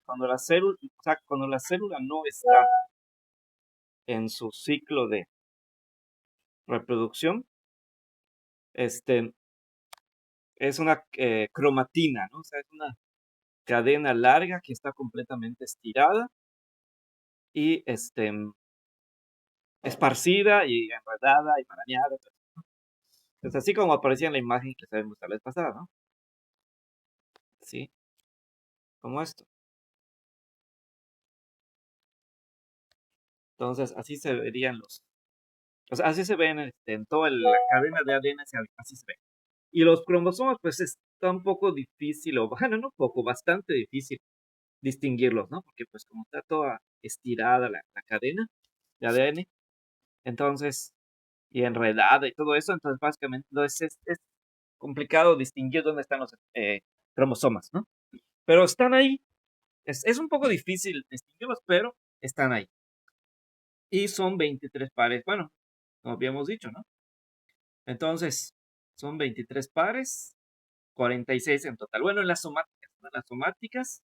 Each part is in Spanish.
cuando la célula no está en su ciclo de reproducción, este, es una cromatina, ¿no? O sea, es una cadena larga que está completamente estirada y esparcida y enredada y marañada. Es así como aparecía en la imagen que se mostró la vez pasada, ¿no? Sí, como esto. Entonces, así se verían o sea, así se ven en toda la cadena de ADN, así se ve. Y los cromosomas, pues está un poco difícil, o bueno, no un poco, bastante difícil distinguirlos, ¿no? Porque pues como está toda estirada la cadena de ADN, entonces, y enredada y todo eso, entonces básicamente es complicado distinguir dónde están los cromosomas, ¿no? Pero están ahí. Es un poco difícil distinguirlos, pero están ahí. Y son 23 pares, bueno, como habíamos dicho, ¿no? Entonces, son 23 pares, 46 en total. Bueno, en las somáticas, ¿no? En las somáticas,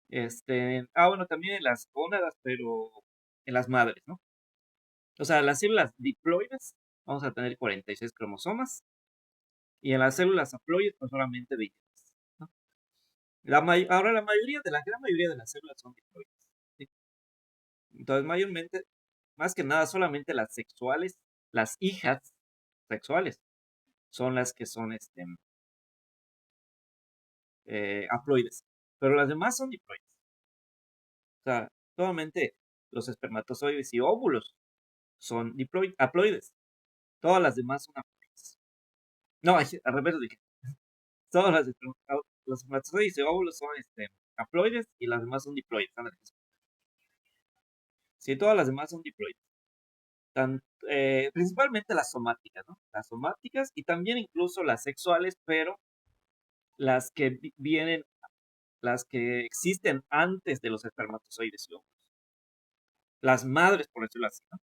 bueno, también en las gónadas, pero en las madres, ¿no? O sea, las células diploides vamos a tener 46 cromosomas y en las células haploides pues solamente 23, ¿no? Ahora la gran mayoría de las células son diploides, ¿sí? Entonces, mayormente, más que nada, solamente las sexuales, las hijas sexuales, son las que son haploides, pero las demás son diploides. O sea, solamente los espermatozoides y óvulos son haploides. Todas las demás son haploides. No, al revés lo dije. Todas los espermatozoides y óvulos son haploides y las demás son diploides. Sí, todas las demás son diploides. Principalmente las somáticas, ¿no? Las somáticas y también incluso las sexuales, pero las que vienen, las que existen antes de los espermatozoides y óvulos. Las madres, por decirlo así, ¿no?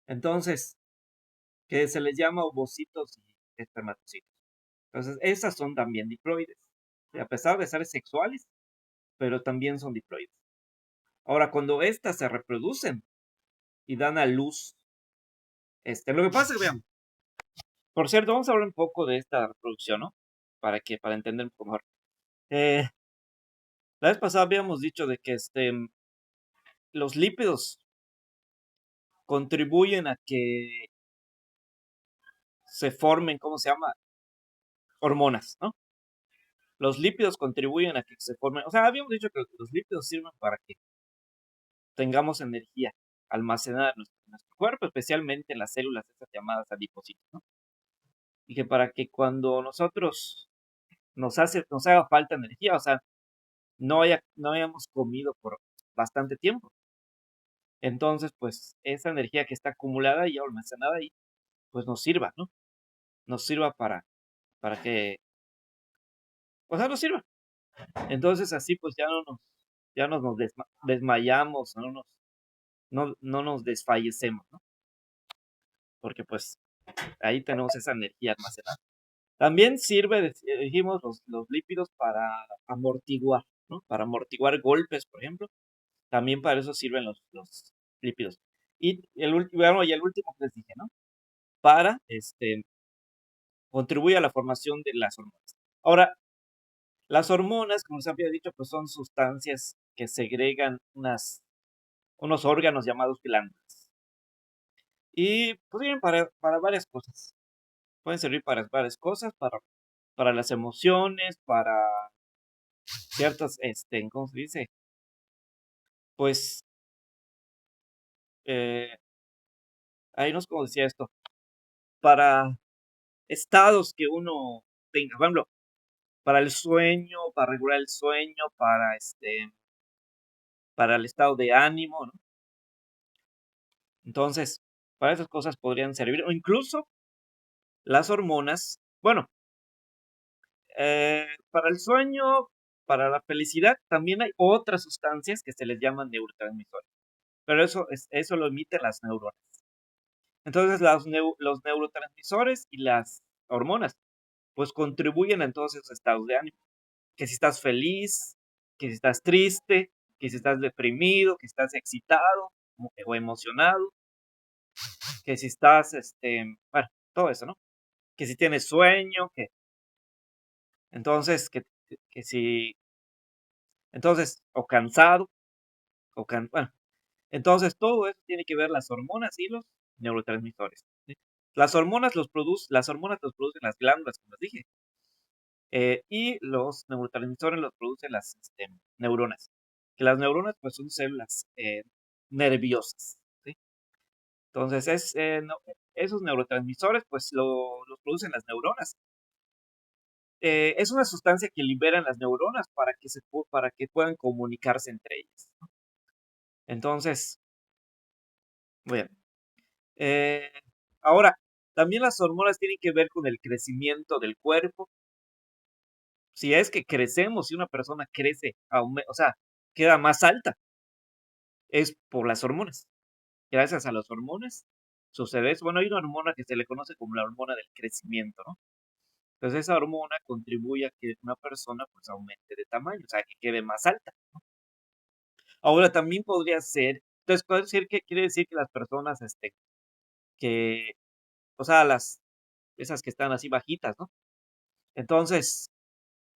Entonces, que se les llama ovocitos y espermatocitos. Entonces, esas son también diploides. A pesar de ser sexuales, pero también son diploides. Ahora, cuando estas se reproducen y dan a luz, lo que pasa es que, vean, por cierto, vamos a hablar un poco de esta reproducción, ¿no? Para entender un poco mejor. Eh, la vez pasada habíamos dicho de que los lípidos contribuyen a que se formen, ¿cómo se llama? Hormonas, ¿no? Los lípidos contribuyen a que se formen, o sea, habíamos dicho que los lípidos sirven para que tengamos energía almacenada en nuestro cuerpo, especialmente en las células estas llamadas adipocitos, ¿no? Y que para que cuando nosotros nos haga falta energía, o sea, no hayamos comido por bastante tiempo, entonces, pues, esa energía que está acumulada y almacenada ahí, pues nos sirva, ¿no? Nos sirva para que, o sea, nos sirva. Entonces, así, pues, ya no nos desmayamos, no nos desfallecemos, ¿no? Porque, pues, ahí tenemos esa energía almacenada. También sirve, dijimos, los lípidos para amortiguar, ¿no? Para amortiguar golpes, por ejemplo. También para eso sirven los lípidos. Y bueno, y el último que les dije, ¿no? Para, contribuye a la formación de las hormonas. Ahora, las hormonas, como se había dicho, pues son sustancias que segregan unos órganos llamados glándulas. Y pues sirven para varias cosas. Pueden servir para varias cosas, para las emociones, para ciertas, ¿cómo se dice? Pues, ahí no sé cómo decía esto, para estados que uno tenga, por ejemplo, para el sueño, para regular el sueño, para el estado de ánimo, ¿no? Entonces, para esas cosas podrían servir, o incluso las hormonas, bueno, para el sueño, para la felicidad, también hay otras sustancias que se les llaman neurotransmisores, pero eso lo emiten las neuronas. Entonces, los neurotransmisores y las hormonas, pues contribuyen a todos esos estados de ánimo. Que si estás feliz, que si estás triste, que si estás deprimido, que estás excitado o emocionado, que si estás, bueno, todo eso, ¿no? Que si tienes sueño, entonces, que si, entonces, o cansado, bueno, entonces todo eso tiene que ver las hormonas y los neurotransmisores, ¿sí? Las hormonas los producen las glándulas, como les dije, y los neurotransmisores los producen las neuronas. Que las neuronas, pues, son células nerviosas, ¿sí? Entonces, esos neurotransmisores, pues, los producen las neuronas. Es una sustancia que liberan las neuronas para que puedan comunicarse entre ellas, ¿no? Entonces, bueno, eh, ahora, también las hormonas tienen que ver con el crecimiento del cuerpo. Si es que crecemos, si una persona crece, o sea, queda más alta, es por las hormonas. Gracias a las hormonas sucede eso. Bueno, hay una hormona que se le conoce como la hormona del crecimiento, ¿no? Entonces esa hormona contribuye a que una persona pues aumente de tamaño, o sea, que quede más alta. Ahora también podría ser, entonces puede decir que quiere decir que las personas, que, o sea, esas que están así bajitas, ¿no? Entonces,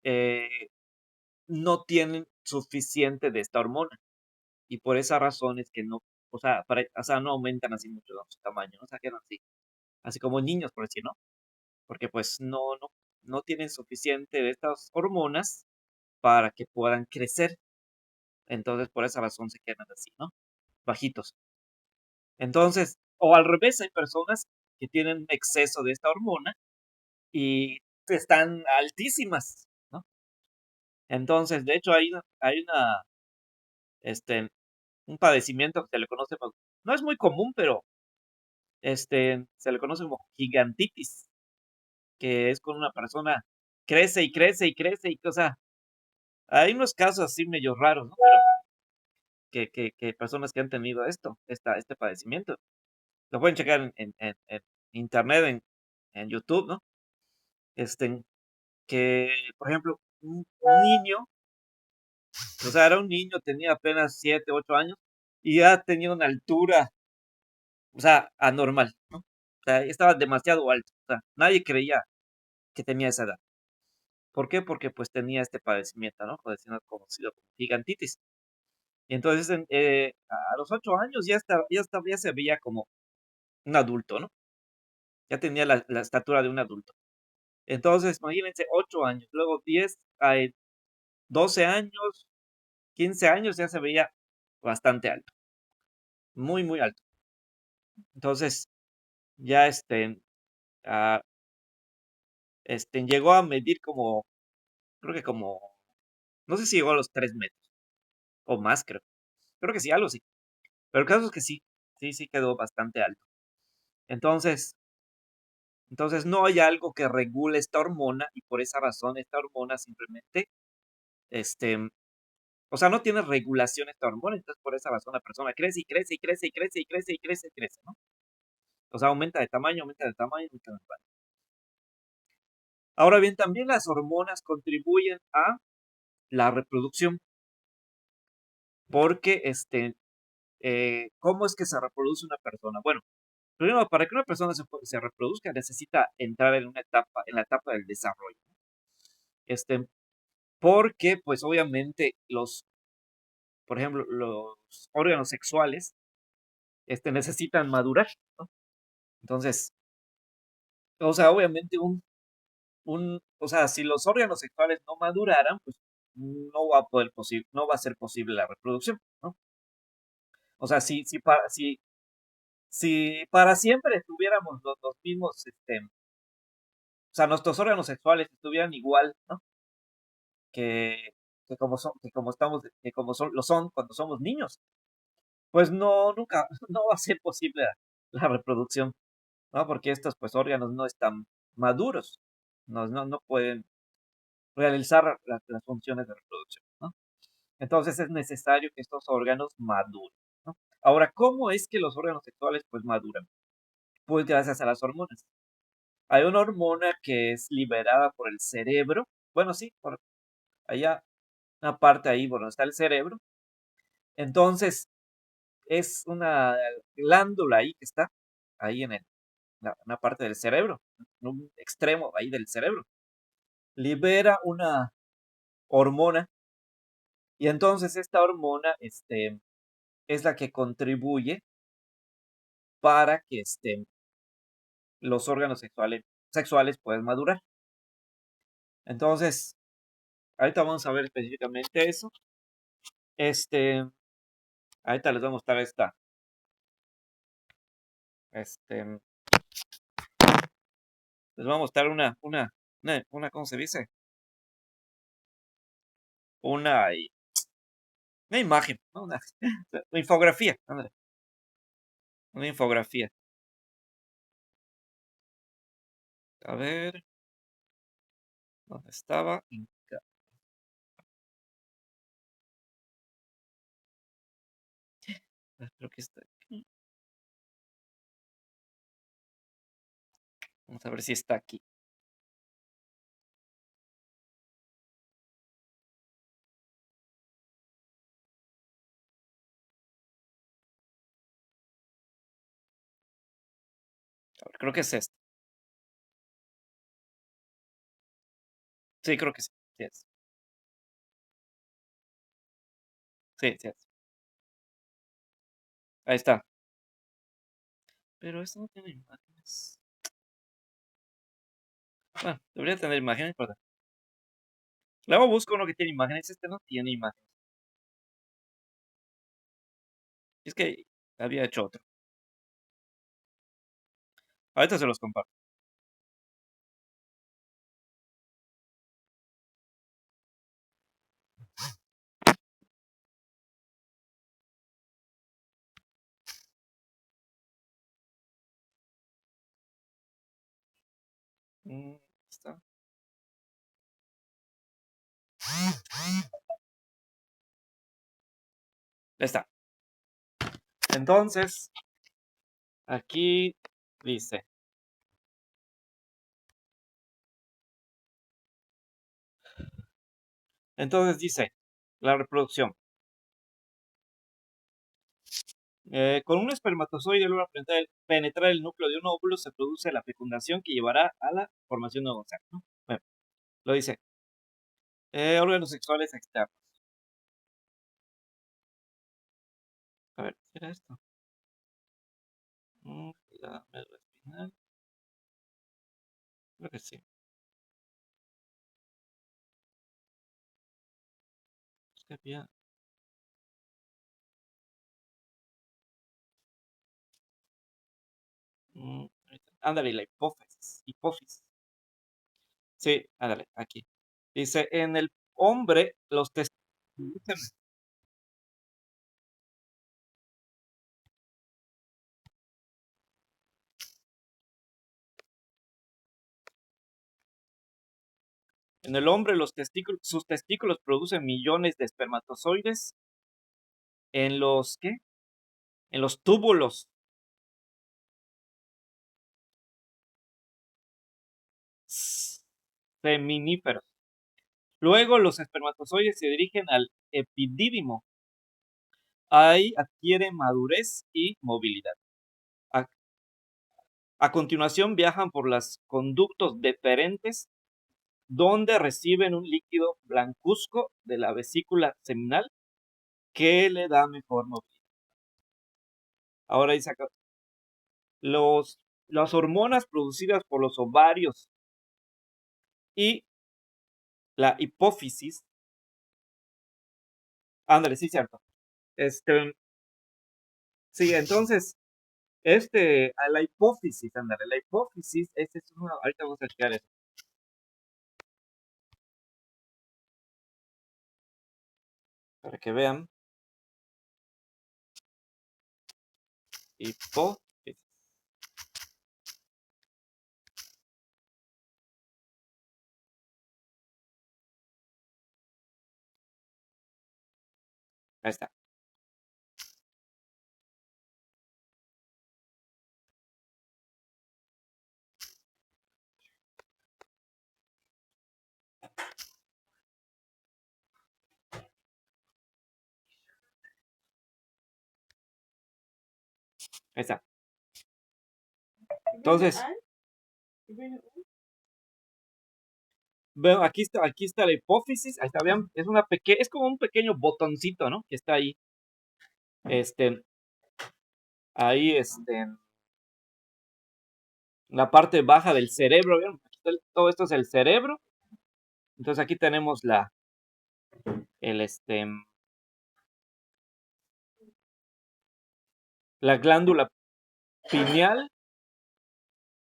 eh, no tienen suficiente de esta hormona y por esa razón es que no, o sea, no aumentan así mucho, ¿no?, su tamaño, ¿no? O sea, quedan así como niños, por decir, ¿no? Porque pues no tienen suficiente de estas hormonas para que puedan crecer. Entonces, por esa razón se quedan así, ¿no? Bajitos. Entonces, o al revés, hay personas que tienen exceso de esta hormona y están altísimas, ¿no? Entonces, de hecho, este, un padecimiento que se le conoce, pues, no es muy común, pero se le conoce como gigantitis, que es con una persona crece y crece y crece y, o sea, hay unos casos así medio raros, ¿no? Pero que personas que han tenido este padecimiento. Lo pueden checar en internet, en YouTube, ¿no? Este, que, por ejemplo, un niño, o sea, era un niño, tenía apenas 7, 8 años y ya tenía una altura, o sea, anormal, ¿no? O sea, estaba demasiado alto, o sea, nadie creía que tenía esa edad. ¿Por qué? Porque pues tenía este padecimiento, ¿no? Padecimiento conocido como gigantitis. Y entonces, a los 8 años ya se veía como un adulto, ¿no? Ya tenía la estatura de un adulto. Entonces, imagínense, 8 años, luego 10, 12 años, 15 años, ya se veía bastante alto, muy, muy alto. Entonces, ya ah, llegó a medir como, creo que como, no sé si llegó a los 3 metros o más, creo. Creo que sí, algo sí. Pero el caso es que sí, sí quedó bastante alto. Entonces, no hay algo que regule esta hormona y por esa razón esta hormona simplemente, este, o sea, no tiene regulación esta hormona, entonces por esa razón la persona crece y crece y crece y crece y crece y crece y crece, ¿no? O sea, aumenta de tamaño, aumenta de tamaño, aumenta de tamaño. Ahora bien, también las hormonas contribuyen a la reproducción, porque ¿cómo es que se reproduce una persona? Bueno, primero, para que una persona se reproduzca necesita entrar en la etapa del desarrollo. Este, porque, pues obviamente, por ejemplo, los órganos sexuales, necesitan madurar, ¿no? Entonces, o sea, obviamente o sea, si los órganos sexuales no maduraran, pues no va a ser posible la reproducción, ¿no? O sea, si para siempre tuviéramos los mismos, o sea, nuestros órganos sexuales estuvieran igual, ¿no? Que, que como estamos, lo son cuando somos niños, pues nunca, no va a ser posible la reproducción, ¿no? Porque estos, pues, órganos no están maduros, no pueden realizar las funciones de reproducción, ¿no? Entonces es necesario que estos órganos maduren, ¿no? Ahora, ¿cómo es que los órganos sexuales, pues, maduran? Pues gracias a las hormonas. Hay una hormona que es liberada por el cerebro, bueno, sí, por allá una parte ahí, bueno, está el cerebro. Entonces, es una glándula ahí que está ahí en una parte del cerebro, en un extremo ahí del cerebro. Libera una hormona y entonces esta hormona es la que contribuye para que los órganos sexuales puedan madurar. Entonces, ahorita vamos a ver específicamente eso. Ahorita les voy a mostrar este, les voy a mostrar ¿cómo se dice? Una, una imagen, ¿no? Una infografía, ándale, una infografía. A ver, ¿dónde estaba? Creo que está aquí. Vamos a ver si está aquí. A ver, creo que es este. Sí, creo que sí. Sí es. Sí, sí es. Ahí está. Pero esto no tiene imágenes. Bueno, debería tener imágenes, pero luego busco uno que tiene imágenes. Este no tiene imágenes. Es que había hecho otro. Ahorita se los comparto. Está. Ya está. Entonces, aquí dice. Entonces dice, la reproducción. Con un espermatozoide logra penetrar el núcleo de un óvulo, se produce la fecundación que llevará a la formación de un óvulo, ¿no? Bueno, lo dice. Órganos sexuales externos. A ver, ¿qué era esto? La médula espinal. Creo que sí. Es que había. Ándale, la hipófisis. Hipófisis. Sí, ándale, aquí. Dice, en el hombre, los testículos. En el hombre, sus testículos producen millones de espermatozoides. En los, ¿qué? En los túbulos seminíferos. Luego los espermatozoides se dirigen al epidídimo. Ahí adquiere madurez y movilidad. A, a continuación viajan por los conductos deferentes donde reciben un líquido blancuzco de la vesícula seminal que le da mejor movilidad. Ahora dice acá, las hormonas producidas por los ovarios y la hipófisis, ándale, sí, cierto. Sí, entonces, a la hipófisis, ándale, la hipófisis, ahorita vamos a checar eso, para que vean, hipófisis, ahí está. Ahí está. Entonces, veo, aquí está la hipófisis. Ahí está, vean, es como un pequeño botoncito, ¿no? Que está ahí. Ahí, en la parte baja del cerebro, ¿vieron? Todo esto es el cerebro. Entonces aquí tenemos la glándula pineal,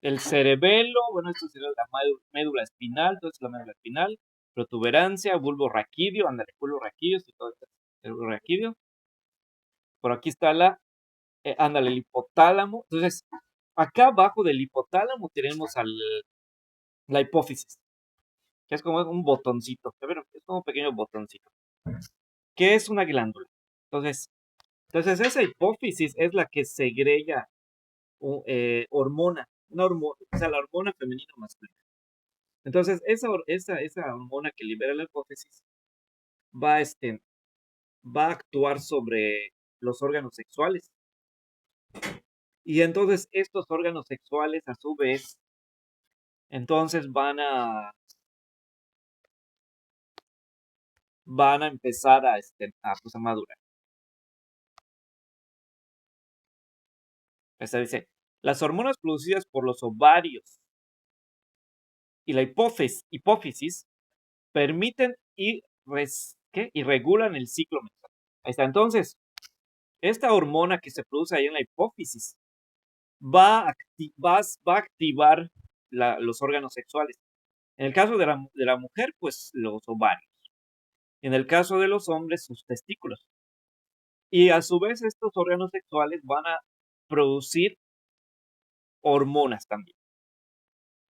el cerebelo, bueno, esto sería la médula espinal, entonces la médula espinal, protuberancia, bulbo raquídeo, ándale, bulbo raquídeo, sí, todo esto, el bulbo raquídeo. Por aquí está ándale, el hipotálamo. Entonces, acá abajo del hipotálamo tenemos la hipófisis, que es como un botoncito, es como un pequeño botoncito, que es una glándula. Entonces esa hipófisis es la que segrega hormona, o sea, la hormona femenina o masculina. Entonces, esa hormona que libera la hipófisis va, va a actuar sobre los órganos sexuales. Y entonces estos órganos sexuales, a su vez, entonces van a empezar pues, a madurar. Esta dice, las hormonas producidas por los ovarios y la hipófisis permiten y regulan el ciclo menstrual. Ahí está. Entonces, esta hormona que se produce ahí en la hipófisis va a activar los órganos sexuales. En el caso de la mujer, pues los ovarios. En el caso de los hombres, sus testículos. Y a su vez, estos órganos sexuales van a producir hormonas también.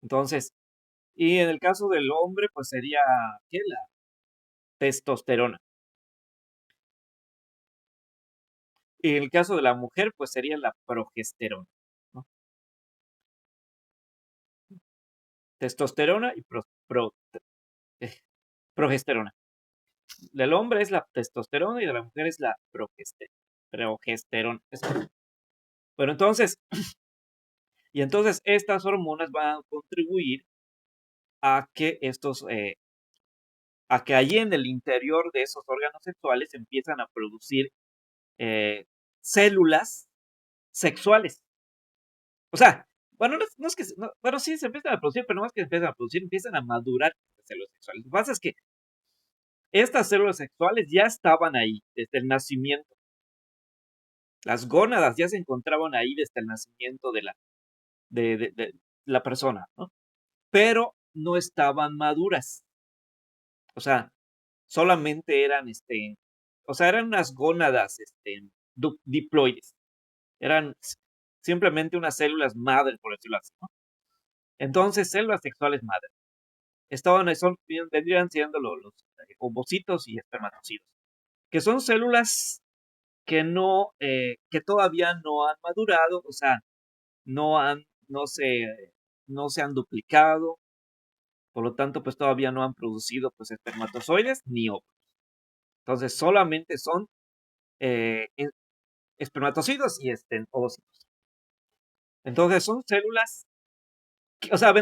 Entonces, y en el caso del hombre, pues sería, ¿qué? La testosterona. Y en el caso de la mujer, pues sería la progesterona, ¿no? Testosterona y eh, progesterona. Del hombre es la testosterona y de la mujer es la progesterona. Bueno, entonces, y entonces estas hormonas van a contribuir a que a que allí en el interior de esos órganos sexuales empiezan a producir células sexuales. O sea, bueno, no es que, bueno, sí se empiezan a producir, pero no es que empiezan a producir, empiezan a madurar las células sexuales. Lo que pasa es que estas células sexuales ya estaban ahí desde el nacimiento. Las gónadas ya se encontraban ahí desde el nacimiento de la persona, ¿no? Pero no estaban maduras. O sea, solamente eran unas gónadas diploides. Eran simplemente unas células madre, por decirlo así, ¿no? Entonces, células sexuales madre. Vendrían siendo los ovocitos y espermatozoides, que son células que todavía no han madurado, o sea, no han, no se han duplicado, por lo tanto, pues todavía no han producido pues espermatozoides ni óvulos. Entonces, solamente son espermatozoides y ovocitos. Entonces, son células o sea,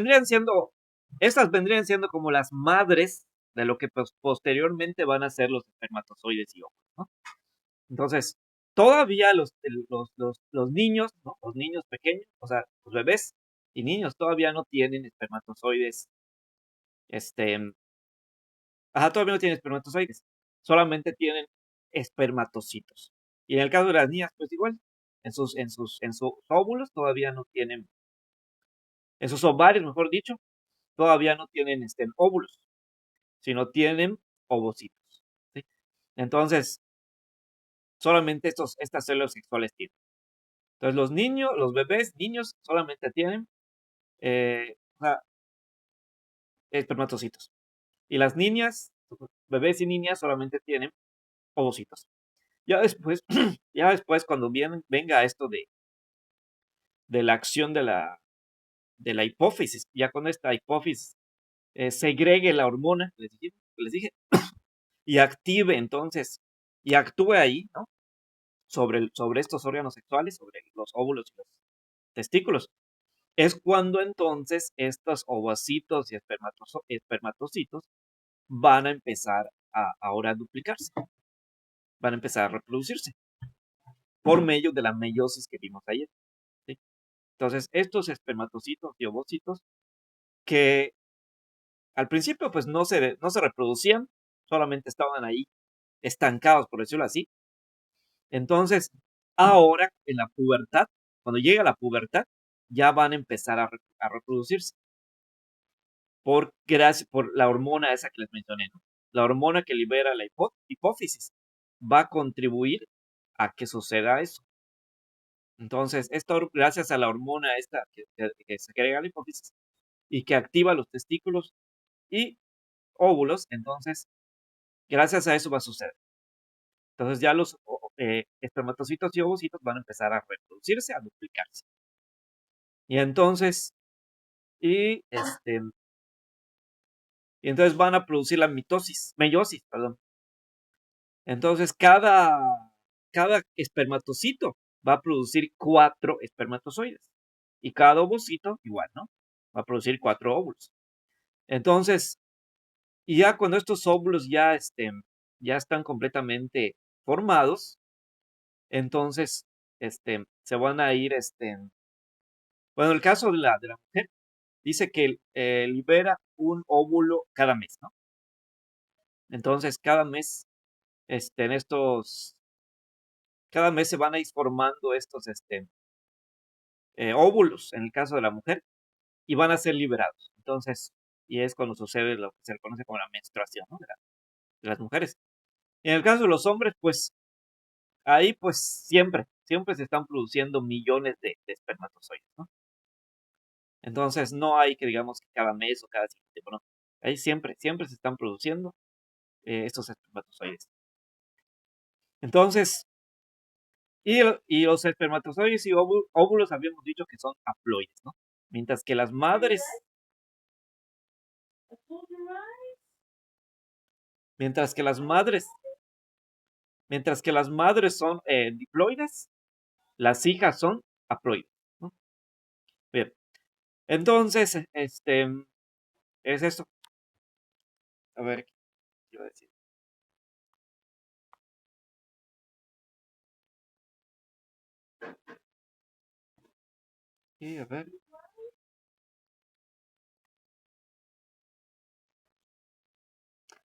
estas vendrían siendo como las madres de lo que pues, posteriormente van a ser los espermatozoides y óvulos, ¿no? Entonces, todavía los niños, ¿no? Los niños pequeños, o sea, los bebés y niños todavía no tienen espermatozoides, todavía no tienen espermatozoides, solamente tienen espermatocitos. Y en el caso de las niñas, pues igual, en sus óvulos todavía no tienen, en sus ovarios, mejor dicho, todavía no tienen óvulos, sino tienen ovocitos, ¿sí? Entonces, solamente estas células sexuales tienen. Entonces, los bebés, niños, solamente tienen o sea, espermatocitos. Y las niñas, bebés y niñas, solamente tienen ovocitos. Ya después, ya después cuando venga esto de la acción de la hipófisis, ya con esta hipófisis segregue la hormona, les dije, y active entonces, y actúe ahí, ¿no? sobre estos órganos sexuales, sobre los óvulos y los testículos. Es cuando entonces estos ovocitos y espermatocitos van a empezar ahora a duplicarse, van a empezar a reproducirse por medio de la meiosis que vimos ayer. ¿Sí? Entonces, estos espermatocitos y ovocitos que al principio pues no se reproducían, solamente estaban ahí estancados, por decirlo así. Entonces, ahora en la pubertad, cuando llega la pubertad, ya van a empezar a reproducirse. Por la hormona esa que les mencioné, ¿no? La hormona que libera la hipófisis va a contribuir a que suceda eso. Entonces, esto gracias a la hormona esta que se agrega a la hipófisis y que activa los testículos y óvulos, entonces, gracias a eso va a suceder. Entonces ya los espermatocitos y ovocitos van a empezar a reproducirse, a duplicarse. Y entonces, y entonces van a producir la meiosis, perdón. Entonces cada espermatocito va a producir 4 espermatozoides. Y cada ovocito igual, ¿no? Va a producir 4 óvulos. Entonces, y ya cuando estos óvulos ya están completamente formados, entonces se van a ir, bueno, el caso de la mujer dice que libera un óvulo cada mes, ¿no? Entonces, cada mes, cada mes se van a ir formando estos, óvulos, en el caso de la mujer, y van a ser liberados. Entonces, y es cuando sucede lo que se le conoce como la menstruación, ¿no? De las mujeres. Y en el caso de los hombres, pues, ahí, pues, siempre se están produciendo millones de espermatozoides, ¿no? Entonces, no hay que digamos que cada mes o cada cierto tiempo, no. Ahí siempre se están produciendo estos espermatozoides. Entonces, y los espermatozoides y óvulos habíamos dicho que son haploides, ¿no? Mientras que las madres, mientras que las madres son diploides, las hijas son haploides, ¿no? Bien, entonces, es esto. A ver, ¿qué iba a decir? Y a ver.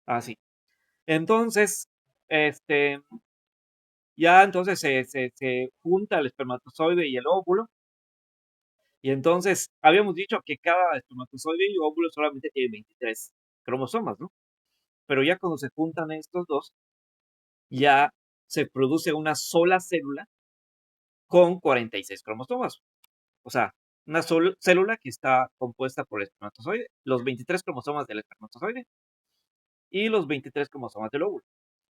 Ah, sí. Entonces, ya entonces se junta el espermatozoide y el óvulo. Y entonces, habíamos dicho que cada espermatozoide y óvulo solamente tiene 23 cromosomas, ¿no? Pero ya cuando se juntan estos dos, ya se produce una sola célula con 46 cromosomas. O sea, una sola célula que está compuesta por el espermatozoide, los 23 cromosomas del espermatozoide y los 23 cromosomas del óvulo.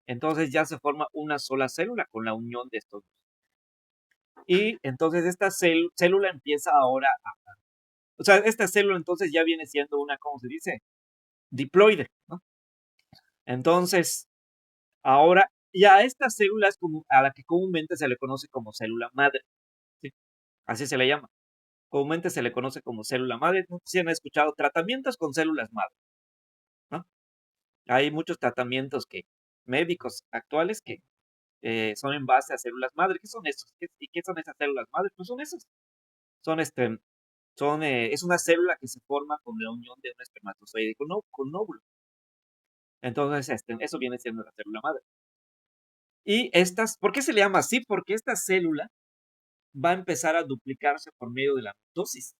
Entonces ya se forma una sola célula con la unión de estos dos. Y entonces esta célula empieza ahora o sea, esta célula entonces ya viene siendo una, ¿cómo se dice? Diploide, ¿no? Entonces, ahora ya esta célula es como a la que comúnmente se le conoce como célula madre, ¿sí? Así se le llama. Comúnmente se le conoce como célula madre. No sé si han escuchado tratamientos con células madre, ¿no? Hay muchos tratamientos médicos actuales que son en base a células madre. ¿Qué son esos? ¿Y qué son esas células madre? Pues son esos. Son es una célula que se forma con la unión de un espermatozoide con un óvulo. Entonces, eso viene siendo la célula madre. Y ¿por qué se le llama así? Porque esta célula va a empezar a duplicarse por medio de la mitosis.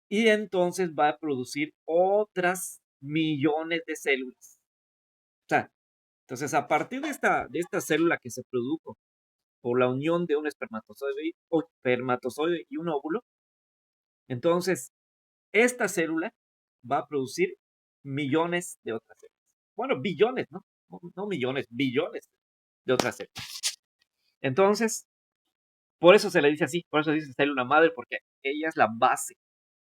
Y entonces va a producir otras millones de células. O sea, entonces a partir de esta célula que se produjo por la unión de un espermatozoide y un óvulo, entonces esta célula va a producir millones de otras células. Bueno, billones, ¿no? No millones, billones de otras células. Entonces, por eso se le dice así, por eso se dice célula madre, porque ella es la base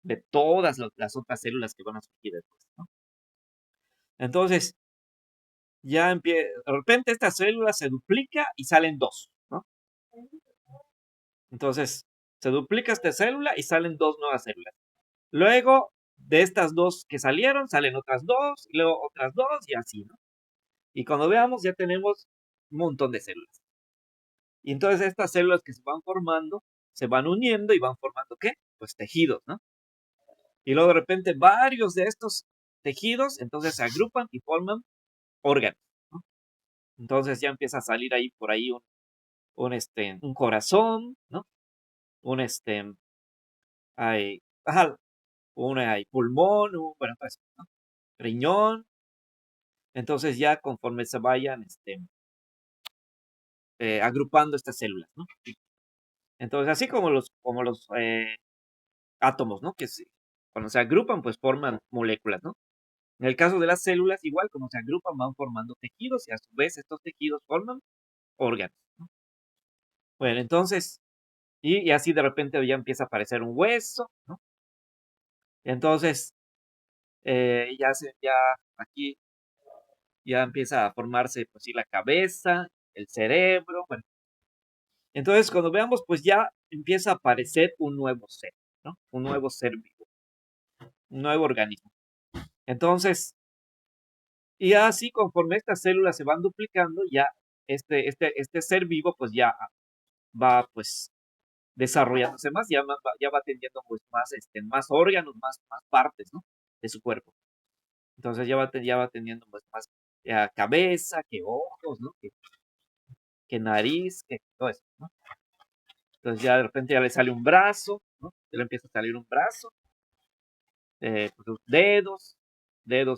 de todas las otras células que van a surgir después, ¿no? Entonces, de repente esta célula se duplica y salen dos, Entonces, se duplica esta célula y salen 2 nuevas células. Luego, de estas 2 que salieron, salen otras 2, y luego otras 2 y así, ¿no? Y cuando veamos, ya tenemos un montón de células. Y entonces estas células que se van formando, se van uniendo y van formando, ¿qué? Pues tejidos, ¿no? Y luego de repente varios de estos tejidos, entonces se agrupan y forman órganos, ¿no? Entonces ya empieza a salir ahí por ahí un corazón, ¿no? Un hay, ajá, hay pulmón, bueno, pues, ¿no? Riñón. Entonces ya conforme se vayan agrupando estas células, ¿no? Entonces, así como los átomos, ¿no? Cuando se agrupan, pues forman moléculas, ¿no? En el caso de las células, igual, como se agrupan, van formando tejidos y a su vez estos tejidos forman órganos, ¿no? Bueno, entonces, y así de repente ya empieza a aparecer un hueso, ¿no? Entonces, ya aquí ya empieza a formarse, pues sí, la cabeza, el cerebro, bueno. Entonces, cuando veamos, pues ya empieza a aparecer un nuevo ser, ¿no? Un nuevo ser vivo, un nuevo organismo. Entonces, y así conforme estas células se van duplicando, ya este ser vivo, pues ya va, pues, desarrollándose más, ya va teniendo, pues, más órganos, más partes, ¿no? De su cuerpo. Entonces ya va teniendo, pues, más cabeza, que ojos, ¿no? Que nariz, que todo eso, ¿no? Entonces ya de repente ya le sale un brazo, ¿no? Ya le empieza a salir un brazo, pues, los dedos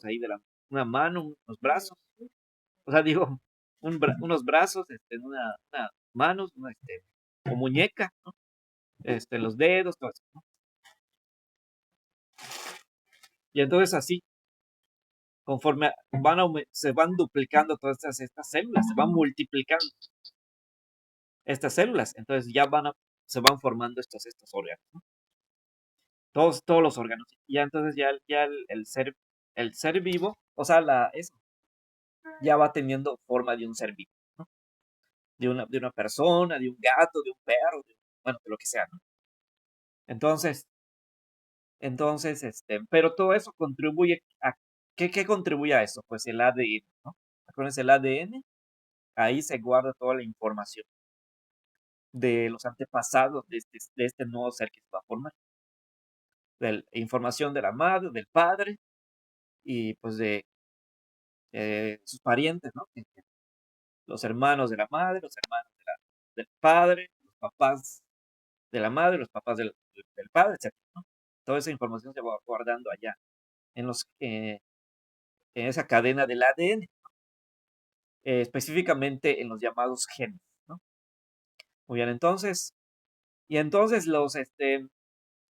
ahí de una mano, unos brazos, o sea, digo, unos brazos, una manos, o muñeca, ¿no? Los dedos, todo eso, ¿no? Y entonces así, conforme se van duplicando todas estas células, se van multiplicando estas células, entonces se van formando estos órganos, ¿no? Todos los órganos. Y ya entonces ya el ser vivo, o sea, eso, ya va teniendo forma de un ser vivo, ¿no? De una persona, de un gato, de un perro, bueno, de lo que sea, ¿no? Entonces, pero todo eso contribuye ¿qué contribuye a eso? Pues el ADN, ¿no? Acuérdense, el ADN, ahí se guarda toda la información de los antepasados de este nuevo ser que se va a formar. Información de la madre, del padre y pues de sus parientes, ¿no? Los hermanos de la madre, los hermanos del padre, los papás de la madre, los papás del padre, etc., ¿no? Toda esa información se va guardando allá en esa cadena del ADN, específicamente en los llamados genes, ¿no? Muy bien, entonces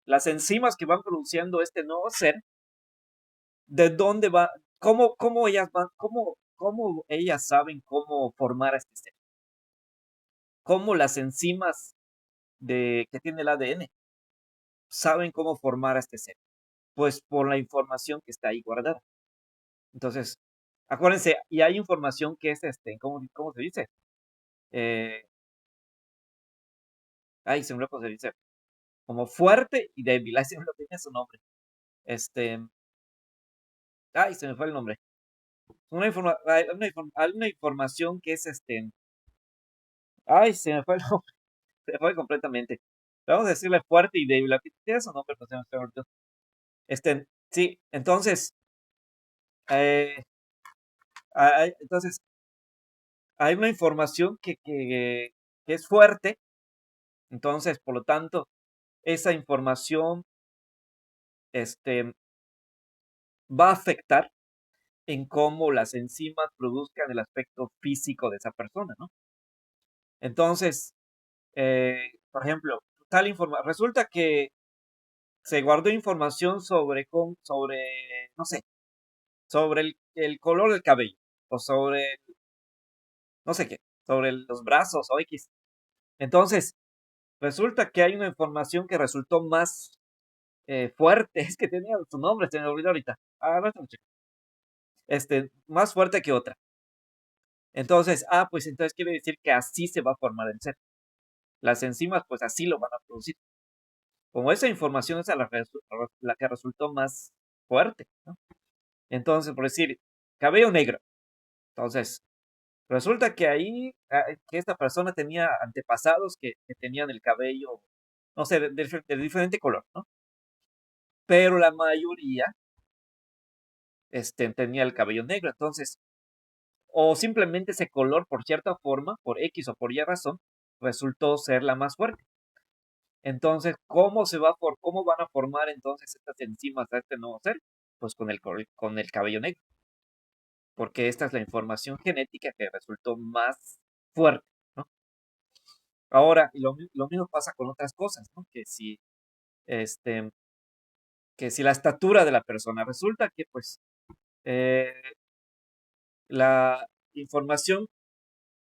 las enzimas que van produciendo este nuevo ser, ¿de dónde va? ¿Cómo ellas saben cómo formar a este ser? ¿Cómo las enzimas que tiene el ADN saben cómo formar a este ser? Pues por la información que está ahí guardada. Entonces, acuérdense, y hay información que es, ¿cómo se dice? Eh, se me olvidó cómo se dice. Como fuerte y débil. Ahí se me olvidó, tenía su nombre. Este, se me fue el nombre. Hay una . Que es se me fue el nombre. Se me fue completamente. Vamos a decirle fuerte y débil. Aquí tiene su nombre, pero se me olvidó. Sí, entonces, eh, entonces, hay una información que es fuerte, entonces, por lo tanto, esa información va a afectar en cómo las enzimas produzcan el aspecto físico de esa persona, ¿no? Entonces, por ejemplo, resulta que se guardó información sobre, no sé, sobre el color del cabello, o sobre, no sé qué, sobre los brazos o X. Entonces, resulta que hay una información que resultó más fuerte, es que tenía su nombre, se me olvidó ahorita. No, más fuerte que otra. Entonces, pues entonces quiere decir que así se va a formar el ser. las enzimas pues así lo van a producir. Como esa información es la que resultó más fuerte, ¿no? Entonces, por decir, cabello negro. Entonces, resulta que ahí, que esta persona tenía antepasados que tenían el cabello, no sé, de diferente color, ¿no? Pero la mayoría, tenía el cabello negro. Entonces, o simplemente ese color, por cierta forma, por X o por Y razón, resultó ser la más fuerte. Entonces, cómo van a formar entonces estas enzimas a este nuevo ser? Pues con el cabello negro, porque esta es la información genética que resultó más fuerte, ¿no? Ahora, lo mismo pasa con otras cosas, ¿no? Este, que si la estatura de la persona, resulta que pues eh, la información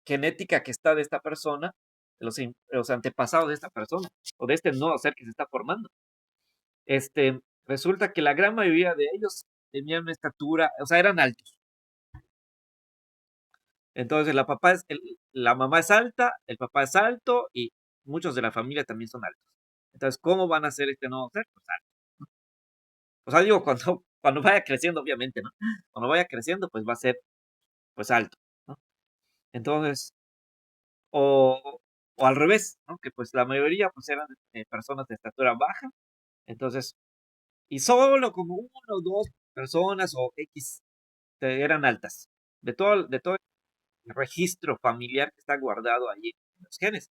genética que está de esta persona, los antepasados de esta persona, o de este nuevo ser que se está formando, resulta que la gran mayoría de ellos tenían una estatura, o sea, eran altos. Entonces, la mamá es alta, el papá es alto y muchos de la familia también son altos. Entonces, ¿cómo van a ser este nuevo ser? Pues alto. O sea, digo, cuando vaya creciendo, obviamente, ¿no? Cuando vaya creciendo, pues va a ser, pues alto, ¿no? Entonces, o, o al revés, ¿no? Que pues la mayoría pues eran personas de estatura baja. Entonces, y solo como uno o dos personas o X eran altas. De todo el registro familiar que está guardado allí en los genes.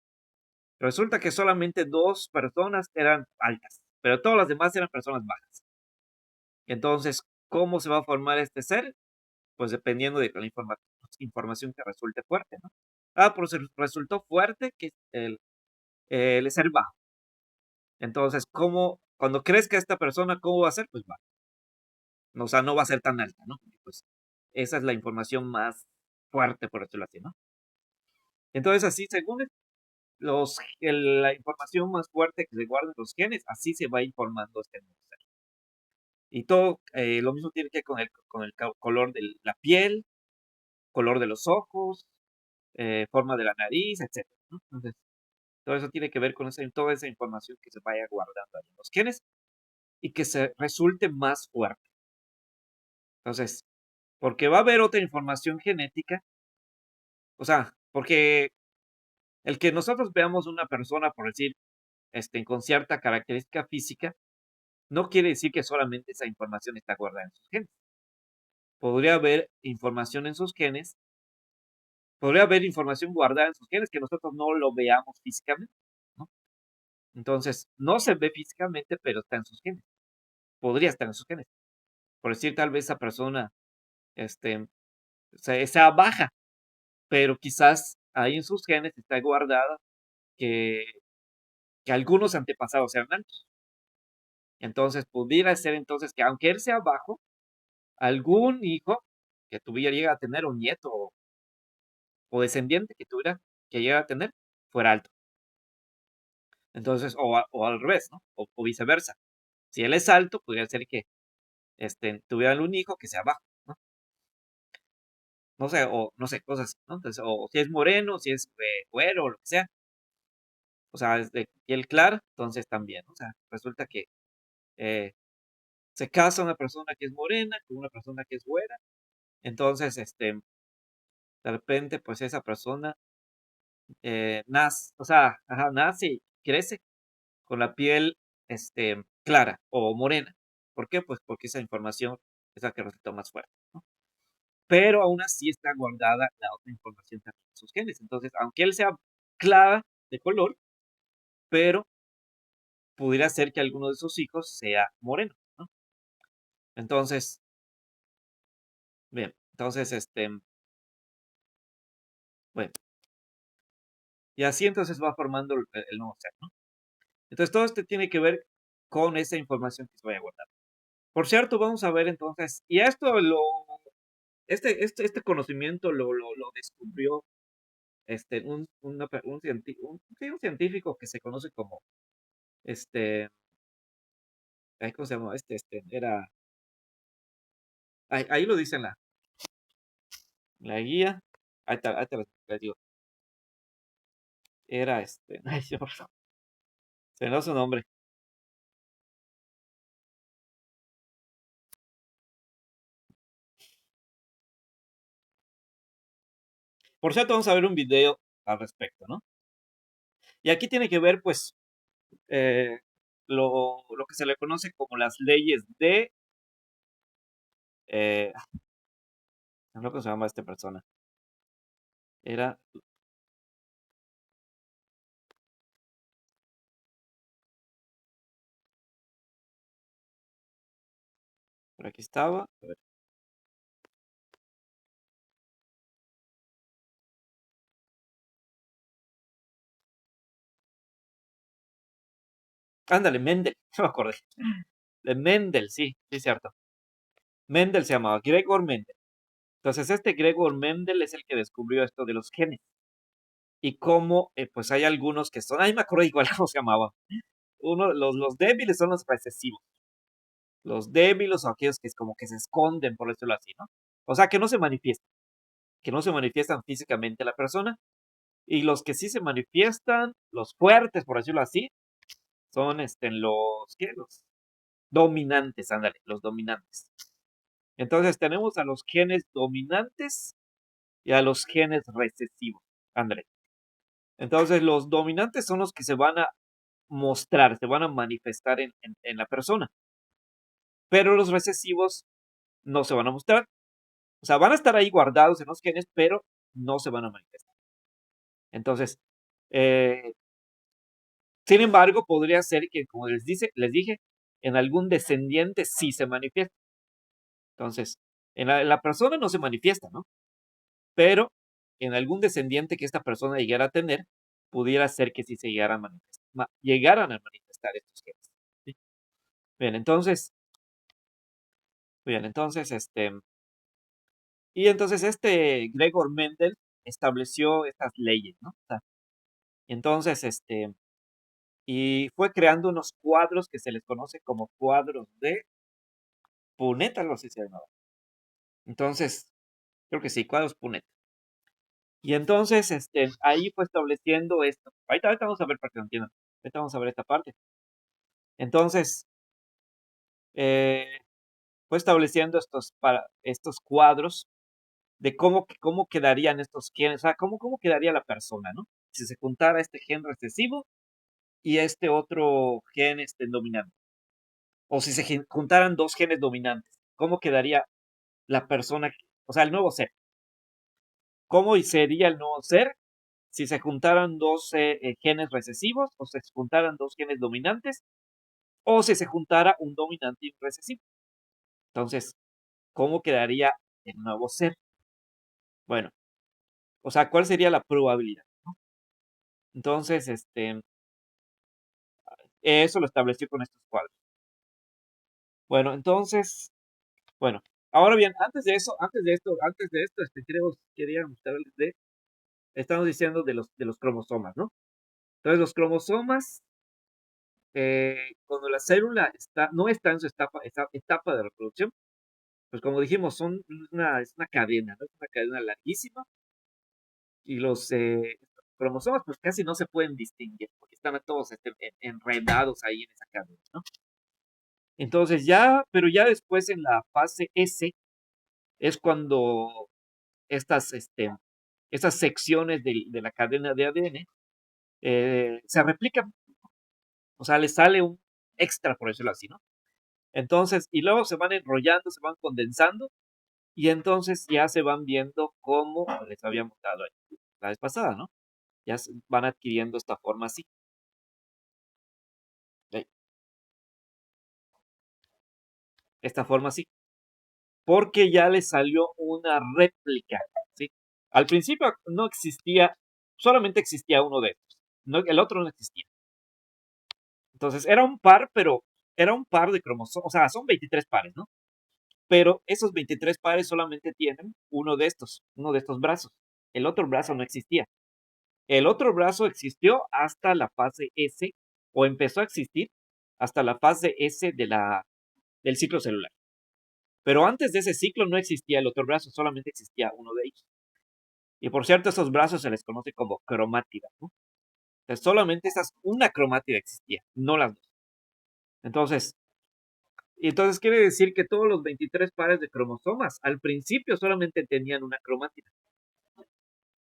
Resulta que solamente dos personas eran altas, pero todas las demás eran personas bajas. Entonces, ¿cómo se va a formar este ser? Pues dependiendo de la información que resulte fuerte, ¿no? Pues resultó fuerte que el ser bajo. Entonces, cuando crezca esta persona, ¿cómo va a ser? Pues va. O sea, no va a ser tan alta, ¿no? Pues esa es la información más fuerte, por decirlo así, ¿no? Entonces, así, según la información más fuerte que se guarda en los genes, así se va informando este nuevo ser. Y todo, lo mismo tiene que ver con el color de la piel, color de los ojos, forma de la nariz, etcétera, ¿no? Entonces, todo eso tiene que ver con toda esa información que se vaya guardando ahí en los genes y que se resulte más fuerte. Entonces, porque va a haber otra información genética, o sea, porque el que nosotros veamos una persona, por decir, con cierta característica física, no quiere decir que solamente esa información está guardada en sus genes. Podría haber información en sus genes, podría haber información guardada en sus genes que nosotros no lo veamos físicamente, ¿no? Entonces, no se ve físicamente, pero está en sus genes. Podría estar en sus genes. Por decir, tal vez esa persona, este, sea baja, pero quizás ahí en sus genes está guardada que, que algunos antepasados sean altos. Entonces, pudiera ser entonces que aunque él sea bajo, algún hijo que tuviera, llega a tener un nieto o descendiente que llega a tener, fuera alto. Entonces, o al revés, ¿no? O viceversa. Si él es alto, podría ser que tuviera un hijo que sea bajo, ¿no? No sé, o no sé, cosas, ¿no? Entonces, o si es moreno, si es güero, o lo que sea, o sea, es de piel clara, entonces también, ¿no? O sea, resulta que eh, se casa una persona que es morena con una persona que es güera, entonces, de repente, pues esa persona nace, o sea, ajá, nace y crece con la piel, clara o morena. ¿Por qué? Pues porque esa información es la que resultó más fuerte, ¿no? Pero aún así está guardada la otra información también en sus genes. Entonces, aunque él sea clara de color, pero pudiera ser que alguno de sus hijos sea moreno, ¿no? Entonces, bien, entonces, bueno, y así entonces va formando el nuevo ser, ¿no? Entonces, todo esto tiene que ver con esa información que se vaya a guardar. Por cierto, vamos a ver entonces, y esto este conocimiento lo descubrió sí, un científico que se conoce como, este, ¿cómo se llama? Ahí lo dice en la guía, ahí te les digo. Era ay, se me da su nombre. Por cierto, vamos a ver un video al respecto, ¿no? Y aquí tiene que ver, pues, eh, lo que se le conoce como las leyes de, eh, no sé cómo se llama esta persona. Era, por aquí estaba. A ver. Ándale, Mendel, no me acordé. De Mendel, sí, sí, cierto. Mendel se llamaba, Gregor Mendel. Entonces, este Gregor Mendel es el que descubrió esto de los genes. Y cómo, pues hay algunos que son, ay, me acuerdo igual cómo se llamaba. Los débiles son los recesivos. Los débiles o aquellos que es como que se esconden, por decirlo así, ¿no? O sea, que no se manifiestan físicamente la persona. Y los que sí se manifiestan, los fuertes, por decirlo así, son ¿qué? Los dominantes, ándale, los dominantes. Entonces tenemos a los genes dominantes y a los genes recesivos, ándale. Entonces los dominantes son los que se van a mostrar, se van a manifestar en la persona. Pero los recesivos no se van a mostrar. O sea, van a estar ahí guardados en los genes, pero no se van a manifestar. Entonces, eh, sin embargo, podría ser que, como les dije, en algún descendiente sí se manifiesta. Entonces, en la persona no se manifiesta, ¿no? Pero en algún descendiente que esta persona llegara a tener, pudiera ser que sí se llegaran a manifestar estos genes. ¿Sí? Bien, entonces, y entonces este Gregor Mendel estableció estas leyes, ¿no? O sea, entonces, y fue creando unos cuadros que se les conoce como cuadros de Punnett, algo así se llamaba. Entonces, creo que sí, cuadros Punnett. Y entonces, ahí fue estableciendo esto. Ahorita vamos a ver para que lo entiendan. Ahorita vamos a ver esta parte. Entonces, eh, fue estableciendo estos cuadros de cómo quedarían estos genes, o sea, cómo quedaría la persona, ¿no? Si se juntara este gen recesivo y este otro gen dominante. O si se juntaran dos genes dominantes, ¿cómo quedaría la persona, o sea, el nuevo ser? ¿Cómo sería el nuevo ser si se juntaran dos genes recesivos o se juntaran dos genes dominantes o si se juntara un dominante y un recesivo? Entonces, ¿cómo quedaría el nuevo ser? Bueno, o sea, ¿cuál sería la probabilidad? Entonces, eso lo estableció con estos cuadros. Bueno, entonces, bueno, ahora bien, antes de esto, quería mostrarles estamos diciendo de los cromosomas, ¿no? Entonces, los cromosomas, cuando la célula no está en su etapa de reproducción, pues como dijimos, es una cadena, ¿no? Es una cadena larguísima y los cromosomas pues casi no se pueden distinguir porque están todos enredados ahí en esa cadena, ¿no? Entonces pero ya después en la fase S es cuando estas, estas secciones de la cadena de ADN se replican, o sea, les sale un extra, por decirlo así, ¿no? Entonces, y luego se van enrollando, se van condensando, y entonces ya se van viendo como les habíamos dado ahí la vez pasada, ¿no? Ya van adquiriendo esta forma así. ¿Sí? Esta forma así. Porque ya le salió una réplica, ¿sí? Al principio no existía, solamente existía uno de estos. No, el otro no existía. Entonces era un par, pero era un par de cromosomas, o sea, son 23 pares, ¿no? Pero esos 23 pares solamente tienen uno de estos brazos. El otro brazo no existía. El otro brazo existió hasta la fase S, o empezó a existir hasta la fase S del ciclo celular. Pero antes de ese ciclo no existía el otro brazo, solamente existía uno de ellos. Y por cierto, esos brazos se les conoce como cromátidas, ¿no? Entonces, solamente una cromátida existía, no las dos. Entonces quiere decir que todos los 23 pares de cromosomas al principio solamente tenían una cromátida,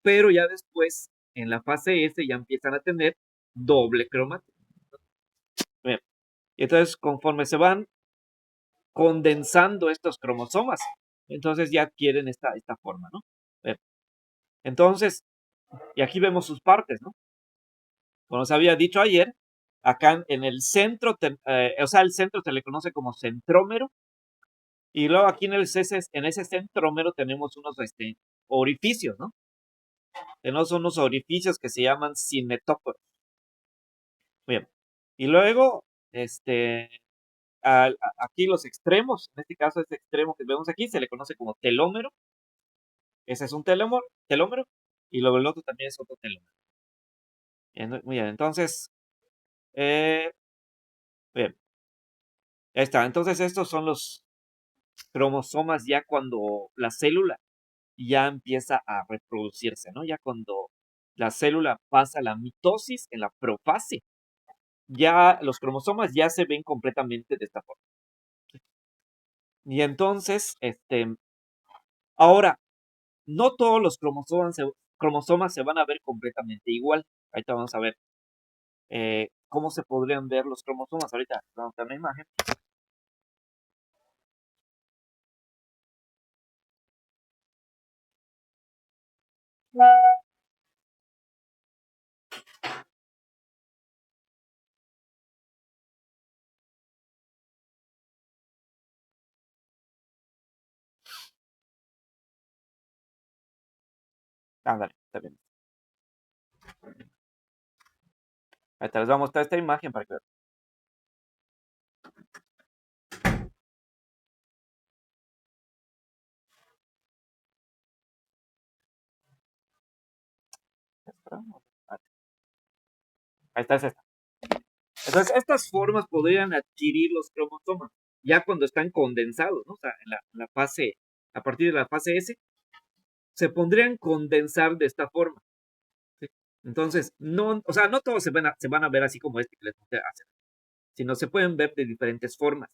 pero ya después, en la fase S, ya empiezan a tener doble cromátida. Bien. Y entonces, conforme se van condensando estos cromosomas, entonces ya adquieren esta forma, ¿no? Bien. Entonces, y aquí vemos sus partes, ¿no? Como os había dicho ayer, acá en el centro, o sea, el centro se le conoce como centrómero, y luego aquí en ese centrómero tenemos unos orificios, ¿no? Tenemos unos orificios que se llaman cinetócoros. Bien. Y luego, aquí los extremos, en este caso este extremo que vemos aquí se le conoce como telómero. Ese es un telómero, y luego el otro también es otro telómero. Bien, muy bien, entonces, bien, ahí está. Entonces estos son los cromosomas ya cuando la célula ya empieza a reproducirse, ¿no? Ya cuando la célula pasa la mitosis en la profase, ya los cromosomas ya se ven completamente de esta forma. Y entonces, ahora, no todos los cromosomas se van a ver completamente igual. Ahorita vamos a ver cómo se podrían ver los cromosomas. Ahorita vamos a ver una imagen. Ándale, está bien. Ahorita les voy a mostrar esta imagen para que vean. Ahí está, es esta. Entonces, estas formas podrían adquirir los cromosomas ya cuando están condensados, ¿no? O sea, en la fase, a partir de la fase S, se podrían condensar de esta forma. ¿Sí? Entonces, no, o sea, no todos se van a ver así como este que les mostré hacer, sino se pueden ver de diferentes formas.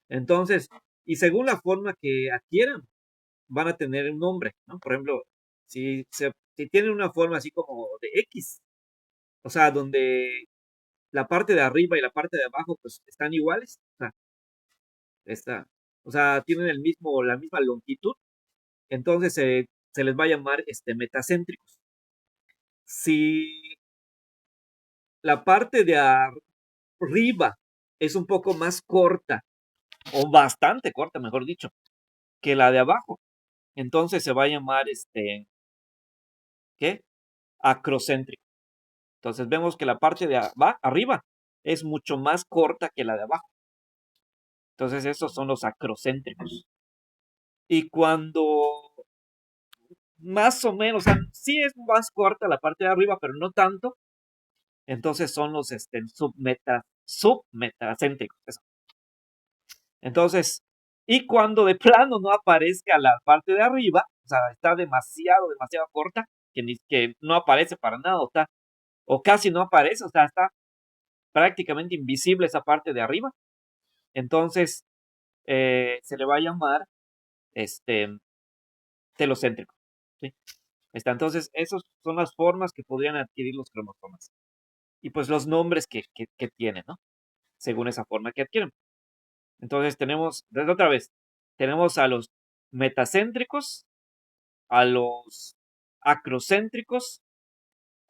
Entonces, y según la forma que adquieran, van a tener un nombre, ¿no? Por ejemplo, si tienen una forma así como de X, o sea, donde la parte de arriba y la parte de abajo pues están iguales, o sea, tienen la misma longitud, entonces se les va a llamar metacéntricos. Si la parte de arriba es un poco más corta, o bastante corta, mejor dicho, que la de abajo, entonces se va a llamar ¿qué? Acrocéntrico. Entonces vemos que la parte de arriba es mucho más corta que la de abajo. Entonces estos son los acrocéntricos. Y cuando más o menos, o sea, sí es más corta la parte de arriba, pero no tanto, entonces son los submetacéntricos. Eso. Entonces, y cuando de plano no aparezca la parte de arriba, o sea, está demasiado corta, que no aparece para nada, o casi no aparece, o sea, está prácticamente invisible esa parte de arriba, entonces se le va a llamar telocéntrico. ¿Sí? Entonces, esas son las formas que podrían adquirir los cromosomas. Y pues los nombres que tienen, ¿no? Según esa forma que adquieren. Entonces tenemos, desde otra vez, tenemos a los metacéntricos, a los acrocéntricos,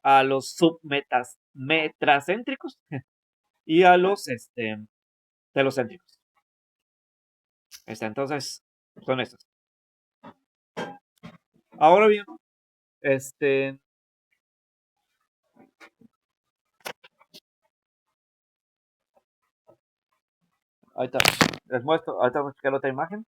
a los submetracéntricos y a los telocéntricos. Entonces, son estos. Ahora bien, ahorita les muestro, ahorita voy a buscar otra imagen.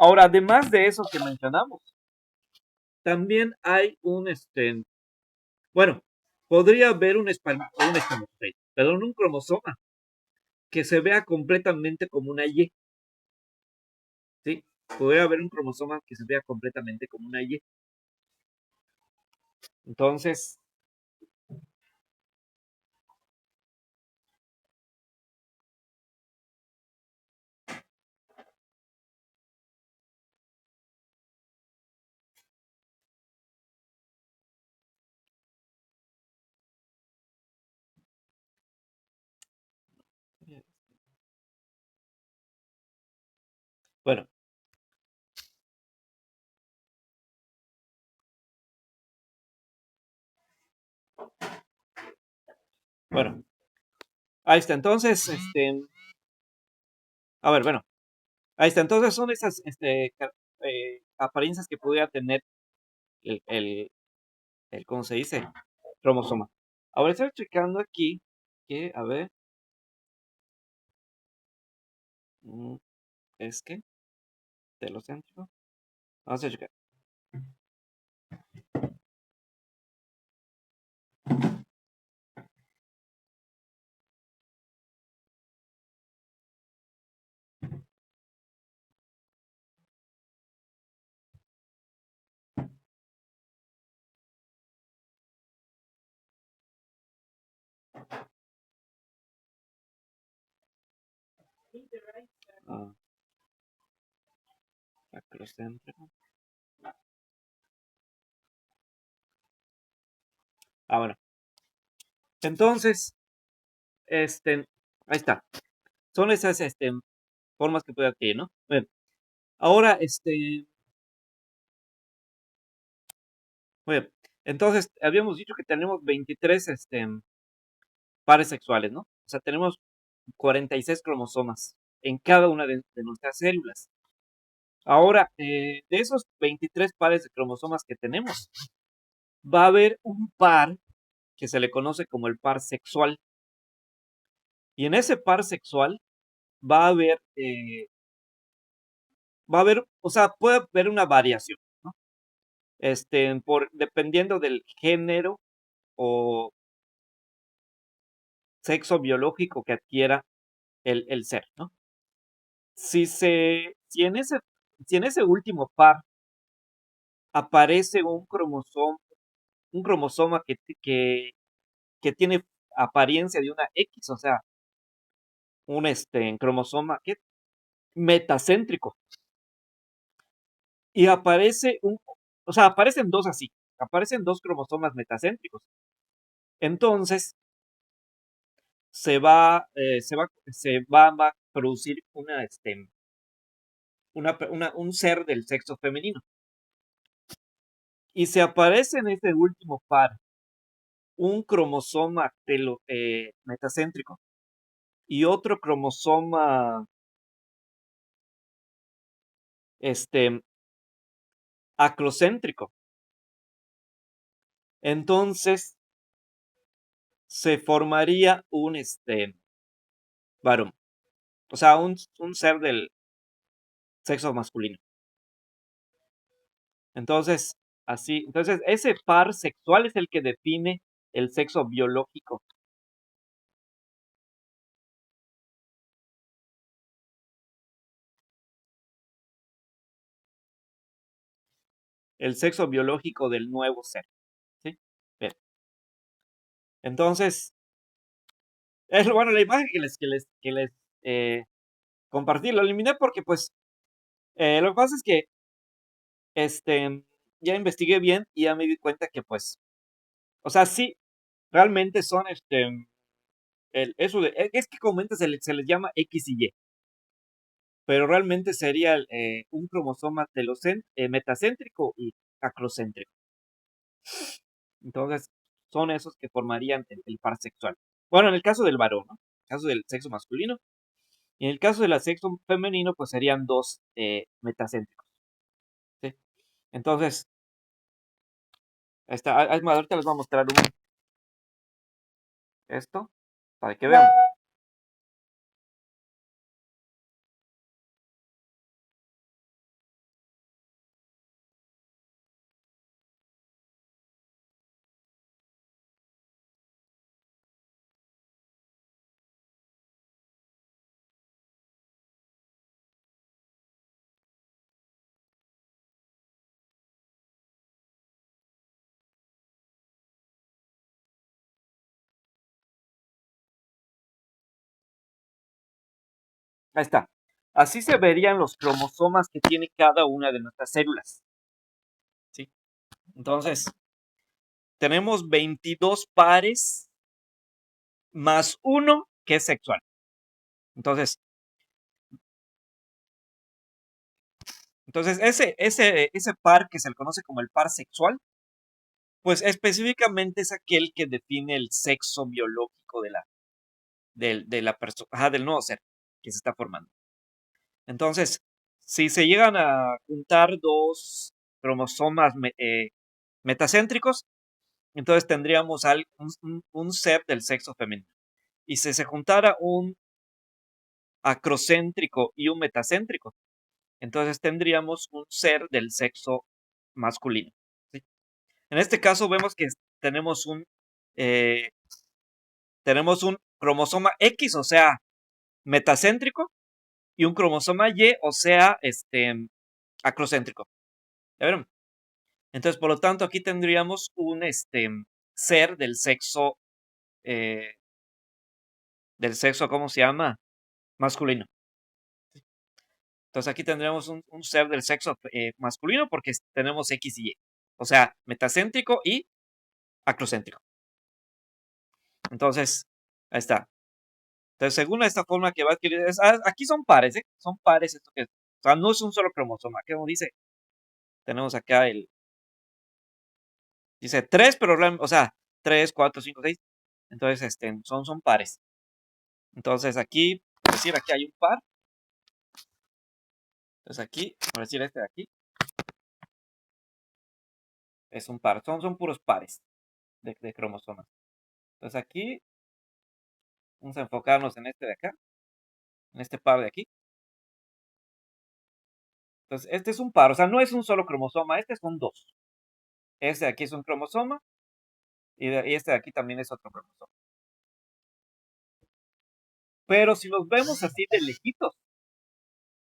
Ahora, además de eso que mencionamos, también hay bueno, podría haber un cromosoma que se vea completamente como una Y, ¿sí? Podría haber un cromosoma que se vea completamente como una Y. Entonces, bueno, bueno, ahí está. Entonces, a ver, bueno, ahí está. Entonces son esas apariencias que pudiera tener el, el, ¿cómo se dice? Cromosoma. Ahora estoy checando aquí que, a ver, mm, es que, telocéntrico. Vamos a checar. Ah, acrocéntrico. Ah, bueno. Entonces, ahí está. Son esas, formas que puede adquirir, ¿no? Bueno, ahora, bueno, entonces, habíamos dicho que tenemos 23, pares sexuales, ¿no? O sea, tenemos 46 cromosomas en cada una de nuestras células. Ahora, de esos 23 pares de cromosomas que tenemos, va a haber un par que se le conoce como el par sexual. Y en ese par sexual va a haber, o sea, puede haber una variación, ¿no? Dependiendo del género o sexo biológico que adquiera el ser, ¿no? Si en ese último par aparece un cromosoma que tiene apariencia de una X, o sea, un cromosoma que metacéntrico, y o sea, aparecen dos así, aparecen dos cromosomas metacéntricos. Entonces, va a producir un ser del sexo femenino. Y se aparece en este último par un cromosoma metacéntrico y otro cromosoma este, acrocéntrico. Entonces se formaría un varón, o sea, un ser del sexo masculino. Entonces ese par sexual es el que define el sexo biológico. El sexo biológico del nuevo ser. ¿Sí? Bien. Entonces, es bueno, la imagen que les compartí, lo eliminé porque pues lo que pasa es que ya investigué bien y ya me di cuenta que pues, o sea, sí, realmente son es que comúnmente se les llama X y Y, pero realmente sería un cromosoma metacéntrico y acrocéntrico. Entonces, son esos que formarían el par sexual. Bueno, en el caso del varón, ¿no? En el caso del sexo masculino. Y en el caso del sexo femenino, pues serían dos metacéntricos. ¿Sí? Entonces, ahorita les voy a mostrar esto para que vean. Ahí está. Así se verían los cromosomas que tiene cada una de nuestras células. ¿Sí? Entonces, tenemos 22 pares más uno que es sexual. Entonces ese par que se le conoce como el par sexual, pues específicamente es aquel que define el sexo biológico de la persona, del nuevo ser que se está formando. Entonces, si se llegan a juntar dos cromosomas metacéntricos, entonces tendríamos un ser del sexo femenino. Y si se juntara un acrocéntrico y un metacéntrico, entonces tendríamos un ser del sexo masculino. ¿Sí? En este caso vemos que eh, tenemos un cromosoma X, o sea, metacéntrico, y un cromosoma Y, o sea, acrocéntrico. ¿Ya vieron? Entonces, por lo tanto, aquí tendríamos un ser eh, del sexo, ¿cómo se llama? Masculino. Entonces, aquí tendríamos un ser del sexo masculino porque tenemos X y Y. O sea, metacéntrico y acrocéntrico. Entonces, ahí está. Entonces, según esta forma que va a adquirir, aquí son pares, ¿eh? Son pares esto que, o sea, no es un solo cromosoma. Como dice, tenemos acá dice 3, pero o sea, 3, 4, 5, 6. Entonces, son pares. Entonces, aquí, por decir, aquí hay un par. Entonces, aquí, por decir este de aquí, es un par. Son puros pares de cromosomas. Entonces, aquí, vamos a enfocarnos en este de acá, en este par de aquí. Entonces, este es un par, o sea, no es un solo cromosoma, este son dos. Este de aquí es un cromosoma y este de aquí también es otro cromosoma. Pero si los vemos así de lejitos,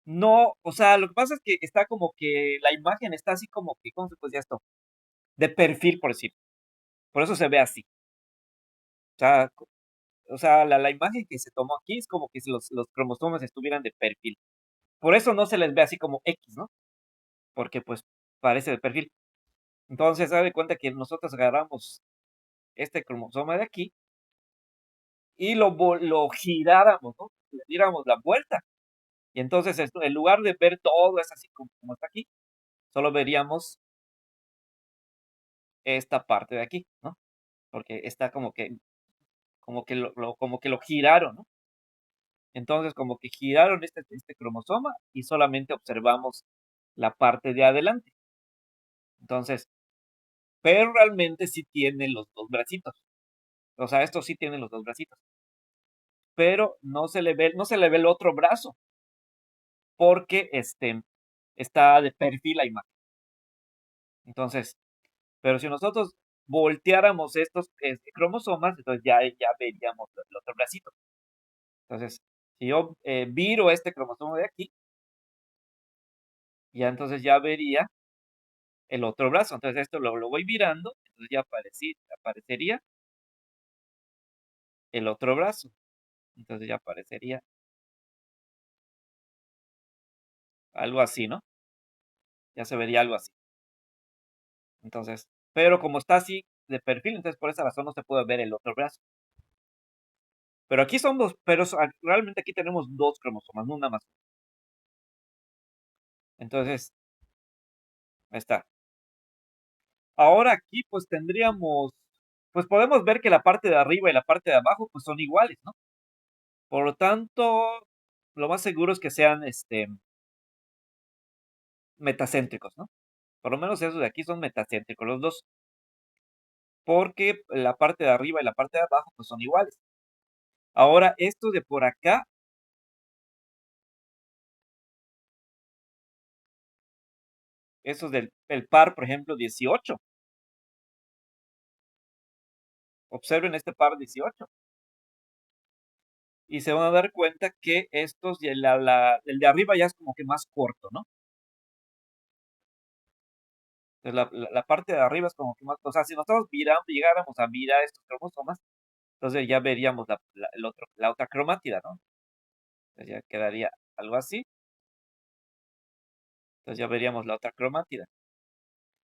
no, o sea, lo que pasa es que está como que la imagen está así como que, ¿cómo se puede decir esto? De perfil, por decir. Por eso se ve así. O sea, la imagen que se tomó aquí es como que si los cromosomas estuvieran de perfil. Por eso no se les ve así como X, ¿no? Porque pues parece de perfil. Entonces, se da de cuenta que nosotros agarramos este cromosoma de aquí y lo giráramos, ¿no? Le diéramos la vuelta. Y entonces, en lugar de ver todo es así como está aquí, solo veríamos esta parte de aquí, ¿no? Porque está como que lo giraron, ¿no? Entonces, como que giraron este cromosoma y solamente observamos la parte de adelante. Entonces, pero realmente sí tiene los dos bracitos. O sea, esto sí tiene los dos bracitos. Pero no se le ve el otro brazo porque está de perfil la imagen. Entonces, pero si nosotros volteáramos estos cromosomas, entonces ya veríamos el otro bracito. Entonces, si yo viro este cromosoma de aquí, ya entonces ya vería el otro brazo. Entonces esto lo voy virando, entonces ya aparecería el otro brazo. Entonces ya aparecería algo así, ¿no? Ya se vería algo así. Entonces, pero como está así de perfil, entonces por esa razón no se puede ver el otro brazo. Pero aquí son dos, pero realmente aquí tenemos dos cromosomas, no una más. Entonces, ahí está. Ahora aquí pues pues podemos ver que la parte de arriba y la parte de abajo pues son iguales, ¿no? Por lo tanto, lo más seguro es que sean metacéntricos, ¿no? Por lo menos esos de aquí son metacéntricos los dos, porque la parte de arriba y la parte de abajo pues son iguales. Ahora, esto de por acá, esos del el par, por ejemplo, 18. Observen este par 18 y se van a dar cuenta que estos, el de arriba ya es como que más corto, ¿no? Entonces, la parte de arriba es como que más, o sea, si nosotros llegáramos a virar estos cromosomas, entonces ya veríamos la otra cromátida, ¿no? Entonces ya quedaría algo así. Entonces ya veríamos la otra cromátida.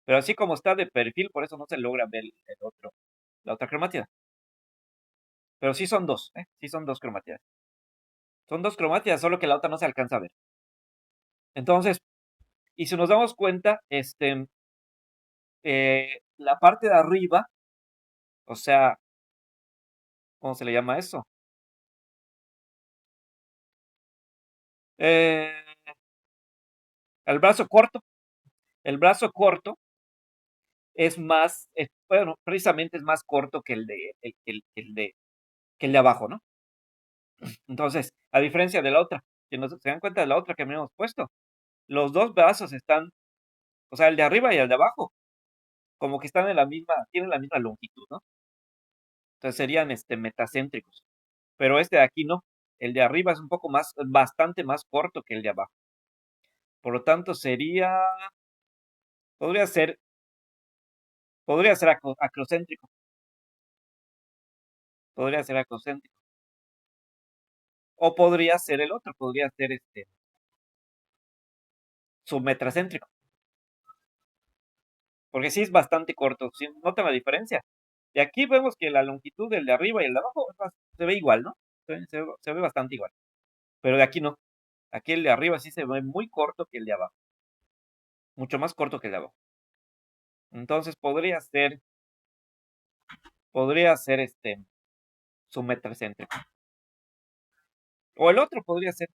Pero así como está de perfil, por eso no se logra ver la otra cromátida. Pero sí son dos, ¿eh? Sí son dos cromátidas. Son dos cromátidas, solo que la otra no se alcanza a ver. Entonces, y si nos damos cuenta, la parte de arriba, o sea, ¿cómo se le llama eso? Eh, el brazo corto. El brazo corto es más, bueno, precisamente es más corto que que el de abajo, ¿no? Entonces, a diferencia de la otra, si se dan cuenta de la otra que me hemos puesto, los dos brazos están, o sea, el de arriba y el de abajo, como que están tienen la misma longitud, ¿no? Entonces serían metacéntricos. Pero este de aquí no. El de arriba es un poco más, bastante más corto que el de abajo. Por lo tanto, podría ser, podría ser acrocéntrico. Podría ser acrocéntrico. O podría ser el otro, podría ser submetracéntrico. Porque sí es bastante corto. ¿Sí? ¿Notan la diferencia? Y aquí vemos que la longitud del de arriba y el de abajo se ve igual, ¿no? Se ve bastante igual. Pero de aquí no. Aquí el de arriba sí se ve muy corto que el de abajo. Mucho más corto que el de abajo. Entonces podría ser submetracéntrico. O el otro podría ser.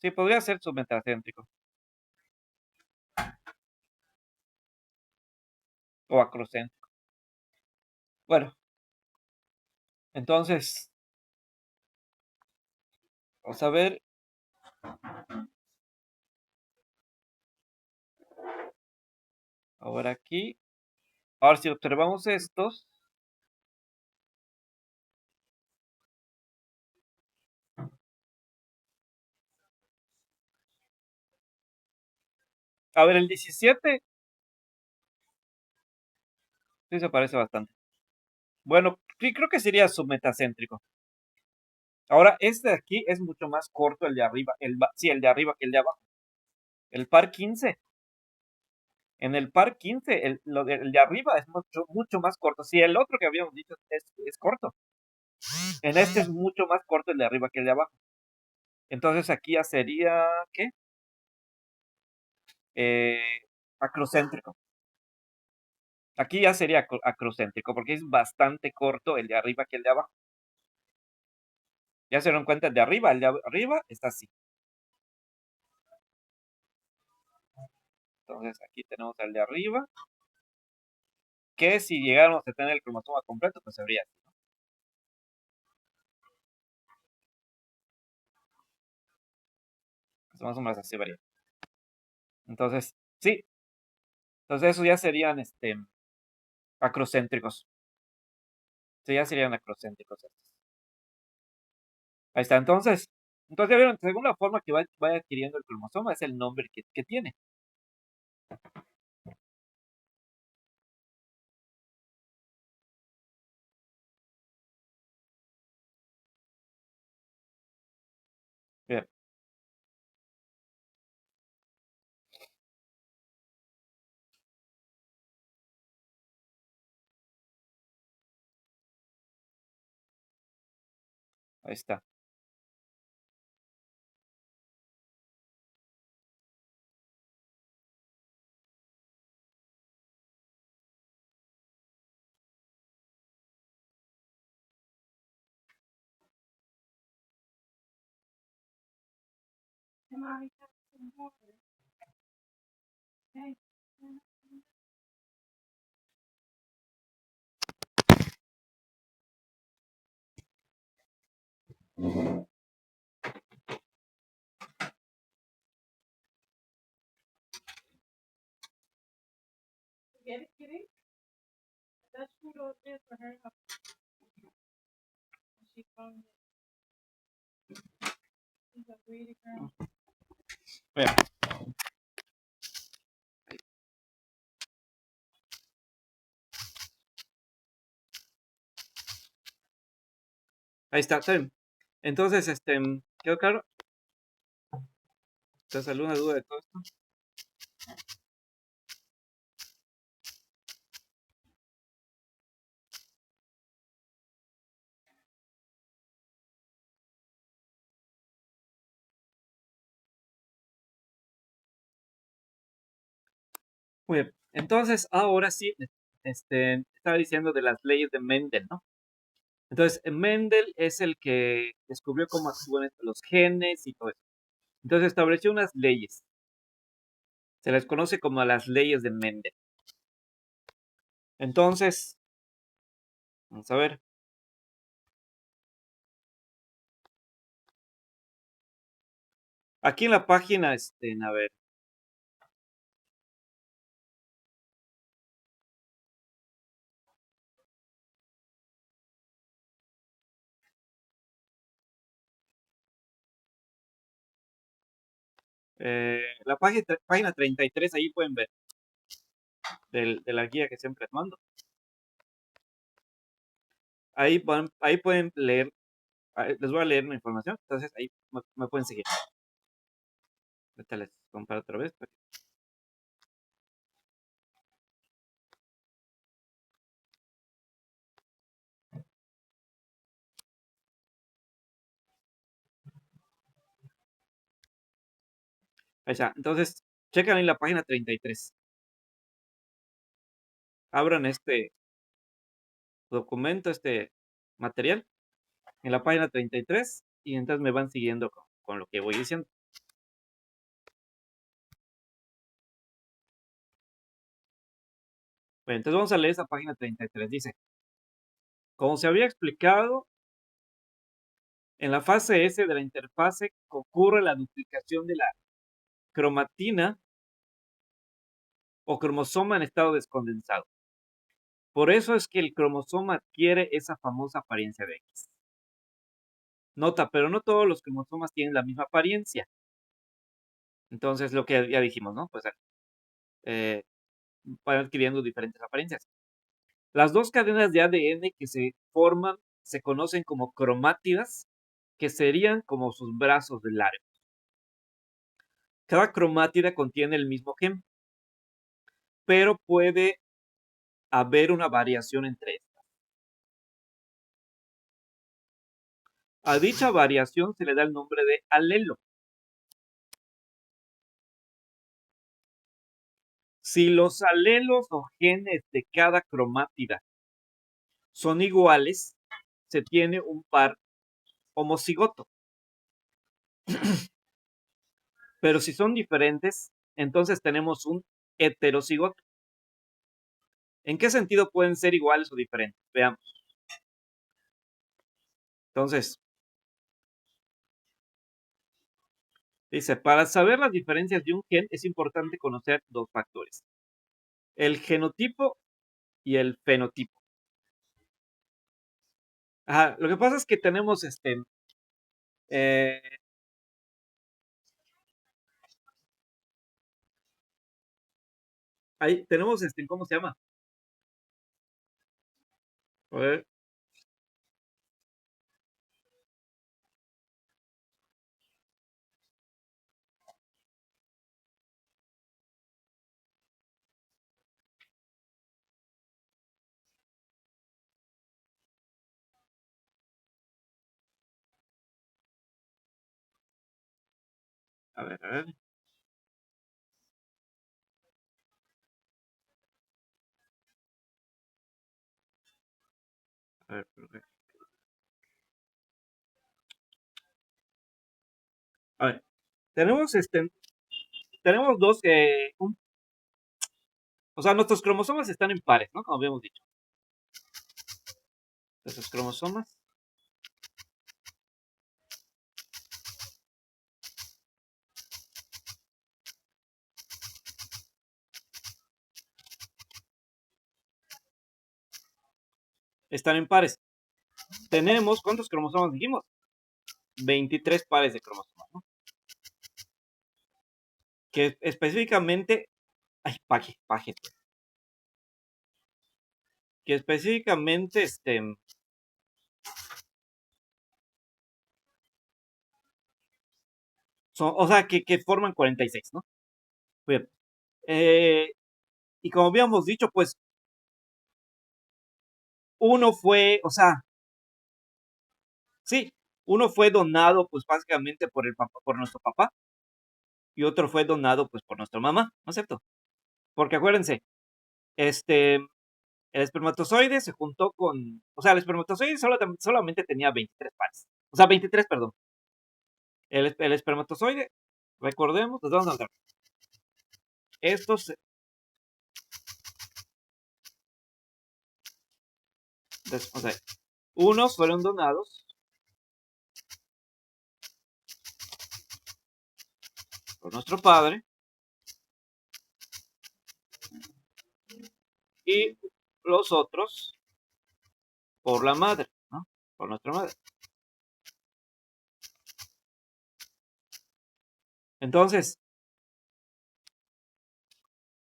Sí, podría ser submetracéntrico. O acrocéntrico. Bueno, entonces, vamos a ver. Ahora aquí. Ahora si observamos estos. A ver, el 17 sí se parece bastante. Bueno, sí, creo que sería submetacéntrico. Ahora, este de aquí es mucho más corto el de arriba. Sí, el de arriba que el de abajo. El par 15. En el par 15, el de arriba es mucho, mucho más corto. Sí, el otro que habíamos dicho es corto. En este es mucho más corto el de arriba que el de abajo. Entonces aquí ya sería, ¿qué? Eh, acrocéntrico. Aquí ya sería acrocéntrico porque es bastante corto el de arriba que el de abajo. Ya se dieron cuenta, el de arriba está así. Entonces aquí tenemos el de arriba, que si llegáramos a tener el cromosoma completo, pues sería así, ¿no? Pues más o menos así vería. Entonces, sí. Entonces esos ya serían acrocéntricos. Sí, ya serían acrocéntricos estos. Ahí está. Entonces ya vieron, según la forma que vaya adquiriendo el cromosoma, es el nombre que tiene. Bien, ahí está. Bien. Ahí está bien. Entonces, ¿quedó claro? ¿Te salió alguna duda de todo esto? Muy bien. Entonces, ahora sí, estaba diciendo de las leyes de Mendel, ¿no? Entonces, Mendel es el que descubrió cómo actúan los genes y todo eso. Entonces, estableció unas leyes. Se les conoce como las leyes de Mendel. Entonces, vamos a ver. Aquí en la página, a ver. La página 33, ahí pueden ver de la guía que siempre les mando. Ahí pueden leer, les voy a leer una información, entonces ahí me pueden seguir. Ahorita les comparo otra vez. Ahí está. Entonces, checan ahí la página 33. Abran este documento, este material, en la página 33 y entonces me van siguiendo con lo que voy diciendo. Bueno, entonces vamos a leer esa página 33. Dice, como se había explicado, en la fase S de la interfase ocurre la duplicación de la cromatina o cromosoma en estado descondensado. Por eso es que el cromosoma adquiere esa famosa apariencia de X. Nota, pero no todos los cromosomas tienen la misma apariencia. Entonces, lo que ya dijimos, ¿no? Pues eh, van adquiriendo diferentes apariencias. Las dos cadenas de ADN que se forman se conocen como cromátidas, que serían como sus brazos largos. Cada cromátida contiene el mismo gen, pero puede haber una variación entre estas. A dicha variación se le da el nombre de alelo. Si los alelos o genes de cada cromátida son iguales, se tiene un par homocigoto. Pero si son diferentes, entonces tenemos un heterocigoto. ¿En qué sentido pueden ser iguales o diferentes? Veamos. Entonces, dice, para saber las diferencias de un gen es importante conocer dos factores, el genotipo y el fenotipo. Ajá, lo que pasa es que tenemos eh, ahí tenemos ¿cómo se llama? A ver, a ver, a ver, a ver, a ver. Tenemos tenemos dos o sea, nuestros cromosomas están en pares, ¿no? Como habíamos dicho. Nuestros cromosomas están en pares. Tenemos, ¿cuántos cromosomas dijimos? 23 pares de cromosomas, ¿no? Que específicamente, ay, paje, que específicamente, o sea, que forman 46, ¿no? Bien. Eh, y como habíamos dicho, pues uno fue, o sea, sí, uno fue donado, pues básicamente por el papá, por nuestro papá, y otro fue donado, pues por nuestra mamá, ¿no es cierto? Porque acuérdense, este, el espermatozoide se juntó con, o sea, el espermatozoide solamente tenía 23 pares, o sea, 23, perdón. El espermatozoide, recordemos, les vamos a hablar. Estos, o sea, unos fueron donados por nuestro padre y los otros por la madre, ¿no? Por nuestra madre. Entonces,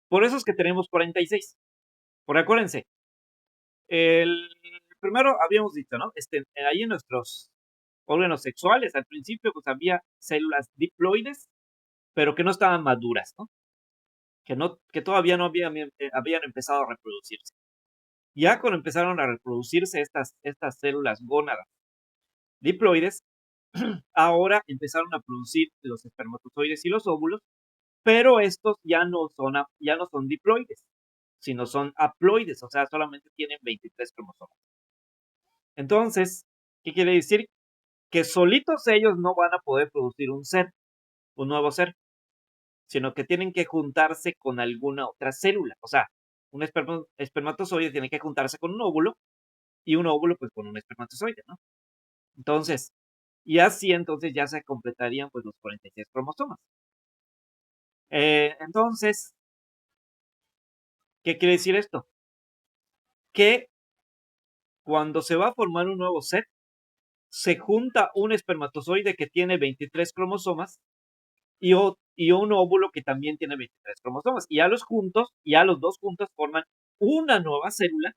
por eso es que tenemos 46. Porque acuérdense, el primero habíamos dicho, ¿no? Ahí en nuestros órganos sexuales, al principio, pues había células diploides, pero que no estaban maduras, ¿no? Que todavía no habían empezado a reproducirse. Ya cuando empezaron a reproducirse estas células gónadas diploides, ahora empezaron a producir los espermatozoides y los óvulos, pero estos ya no son diploides, sino son haploides, o sea, solamente tienen 23 cromosomas. Entonces, ¿qué quiere decir? Que solitos ellos no van a poder producir un nuevo ser, sino que tienen que juntarse con alguna otra célula. O sea, un espermatozoide tiene que juntarse con un óvulo y un óvulo pues con un espermatozoide, ¿no? Entonces, y así entonces ya se completarían pues los 46 cromosomas. Entonces, ¿qué quiere decir esto? Que cuando se va a formar un nuevo ser, se junta un espermatozoide que tiene 23 cromosomas y un óvulo que también tiene 23 cromosomas. Y a los dos juntos forman una nueva célula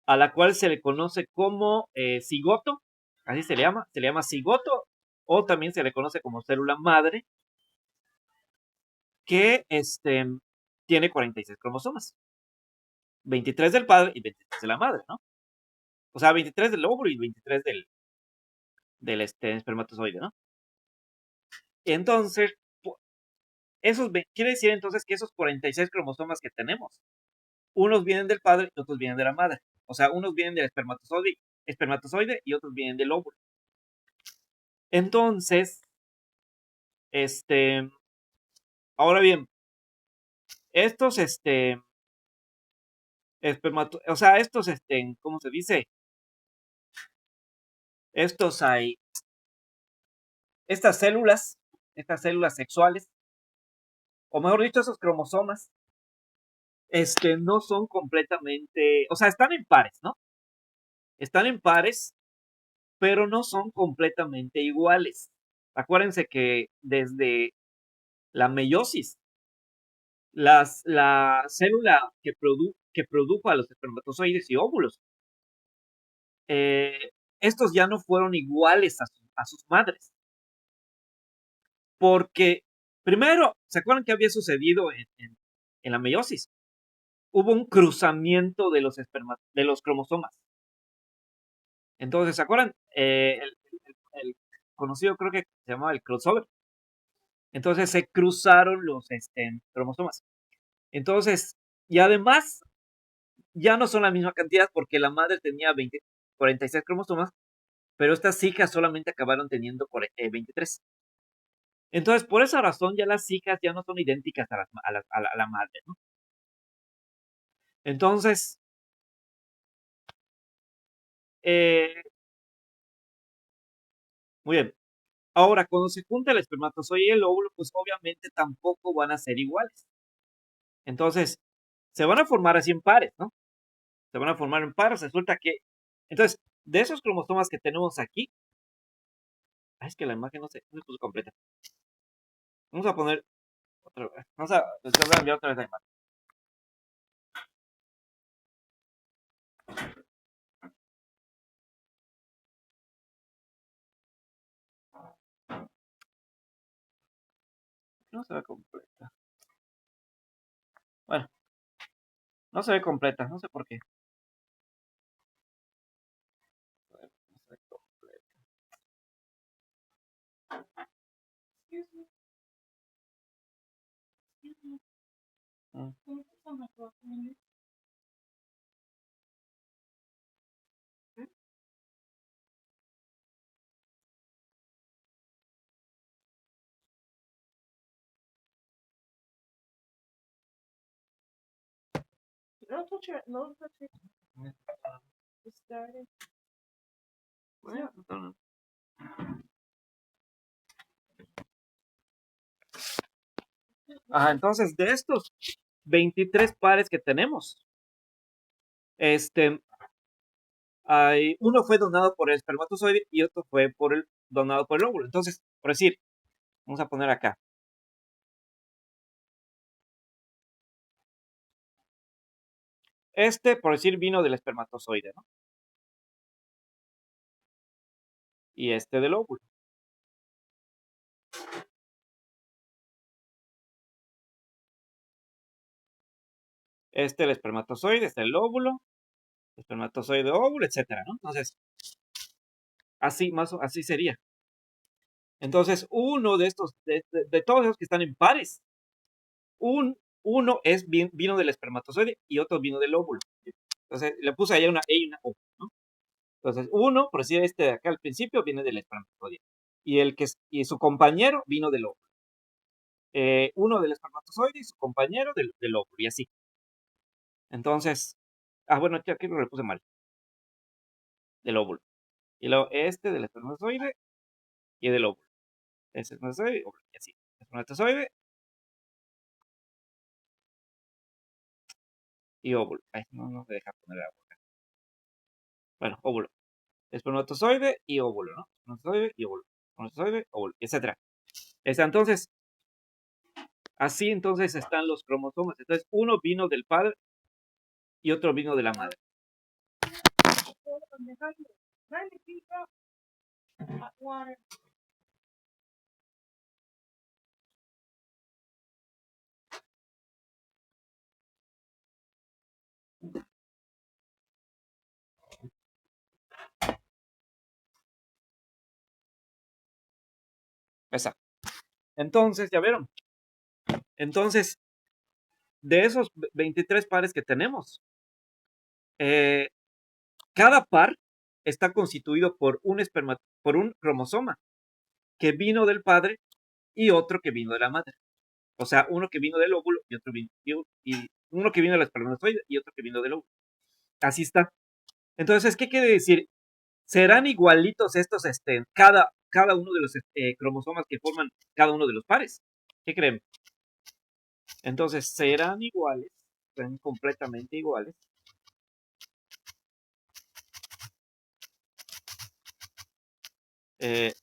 a la cual se le conoce como cigoto, así se le llama cigoto, o también se le conoce como célula madre, que tiene 46 cromosomas. 23 del padre y 23 de la madre, ¿no? O sea, 23 del óvulo y 23 del espermatozoide, ¿no? Entonces, quiere decir entonces que esos 46 cromosomas que tenemos, unos vienen del padre y otros vienen de la madre. O sea, unos vienen del espermatozoide y otros vienen del óvulo. Entonces, ahora bien, estos, o sea, ¿cómo se dice? Estos hay, estas células sexuales, o mejor dicho, esos cromosomas, no son completamente, o sea, están en pares, ¿no? Están en pares, pero no son completamente iguales. Acuérdense que desde la meiosis, la célula que produjo a los espermatozoides y óvulos, eh, estos ya no fueron iguales a sus madres. Porque, primero, ¿se acuerdan qué había sucedido en la meiosis? Hubo un cruzamiento de los cromosomas. Entonces, ¿se acuerdan? El conocido creo que se llamaba el crossover. Entonces se cruzaron los cromosomas. Entonces, y además, ya no son la misma cantidad porque la madre tenía 46 cromosomas, pero estas hijas solamente acabaron teniendo 23. Entonces, por esa razón, ya las hijas ya no son idénticas a la madre, ¿no? Entonces, eh, muy bien. Ahora, cuando se junta el espermatozoide y el óvulo, pues obviamente tampoco van a ser iguales. Entonces, se van a formar así en pares, ¿no? Se van a formar en pares. Resulta que, entonces, de esos cromosomas que tenemos aquí, es que la imagen no se puso completa. Vamos a poner otra vez. Les voy a enviar otra vez la imagen. No se ve completa. Bueno, no se ve completa, no sé por qué. A ver, no se ve completa. Mm. No touch it. No touch it. Just start it. Bueno, no. Ajá, entonces de estos 23 pares que tenemos, uno fue donado por el espermatozoide y otro fue donado por el óvulo. Entonces, por decir, vamos a poner acá. Por decir, vino del espermatozoide, ¿no? Y del óvulo. El espermatozoide, el óvulo, espermatozoide, óvulo, etcétera, ¿no? Entonces, así sería. Entonces, uno de estos, de todos esos que están en pares, uno vino del espermatozoide y otro vino del óvulo. Entonces, le puse ahí una E y una O, ¿no? Entonces, uno, por decir de acá al principio, viene del espermatozoide. Y su compañero vino del óvulo. Uno del espermatozoide y su compañero del óvulo, y así. Entonces, bueno, aquí lo repuse mal. Del óvulo. Y luego del espermatozoide y del óvulo. Espermatozoide, óvulo, y así. Espermatozoide y óvulo. Ay, no me deja poner la boca. Bueno, óvulo. Espermatozoide y óvulo, ¿no? Espermatozoide y óvulo. Espermatozoide, óvulo, etc. Entonces, así entonces están los cromosomas. Entonces, uno vino del padre y otro vino de la madre. Exacto. Entonces, ya vieron. Entonces, de esos 23 pares que tenemos, cada par está constituido por un cromosoma que vino del padre y otro que vino de la madre. O sea, uno que vino del óvulo y otro y uno que vino del espermatozoide y otro que vino del óvulo. Así está. Entonces, ¿qué quiere decir? ¿Serán igualitos estos, cada uno de los cromosomas que forman cada uno de los pares? ¿Qué creen? Entonces, serán iguales, serán completamente iguales.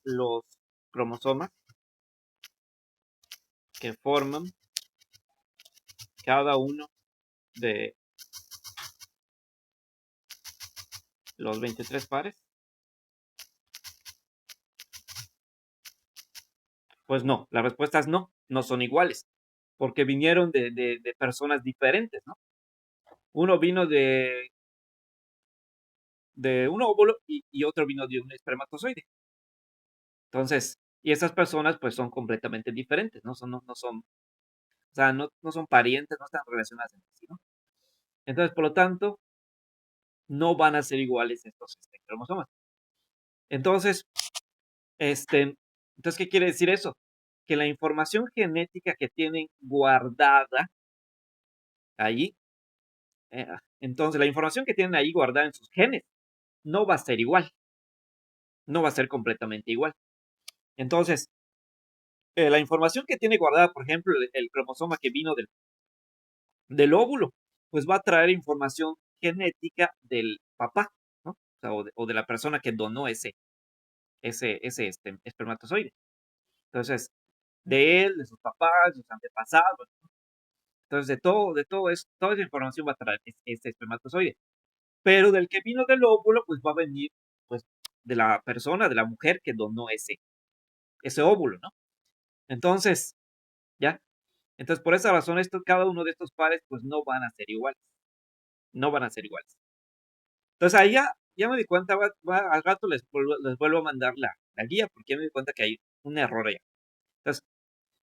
Los cromosomas que forman cada uno de los 23 pares. Pues no, la respuesta es no, no son iguales, porque vinieron de personas diferentes, ¿no? Uno vino de un óvulo y otro vino de un espermatozoide. Entonces, y esas personas pues son completamente diferentes, ¿no? No son, o sea, no son parientes, no están relacionadas entre sí, ¿no? Entonces, por lo tanto, no van a ser iguales estos cromosomas. Entonces, ¿qué quiere decir eso? Que la información genética que tienen guardada ahí, entonces la información que tienen ahí guardada en sus genes no va a ser igual, no va a ser completamente igual. Entonces, la información que tiene guardada, por ejemplo, el cromosoma que vino del óvulo, pues va a traer información genética del papá, ¿no? O de la persona que donó ese espermatozoide. Entonces, de él, de sus papás, de sus antepasados. Entonces, toda esa información va a traer este espermatozoide. Pero del que vino del óvulo, pues va a venir, pues, de la persona, de la mujer que donó ese óvulo, ¿no? Entonces, ¿ya? Entonces, por esa razón, cada uno de estos pares, pues, no van a ser iguales. No van a ser iguales. Entonces, ahí ya me di cuenta, al rato les vuelvo a mandar la guía, porque ya me di cuenta que hay un error allá. Entonces,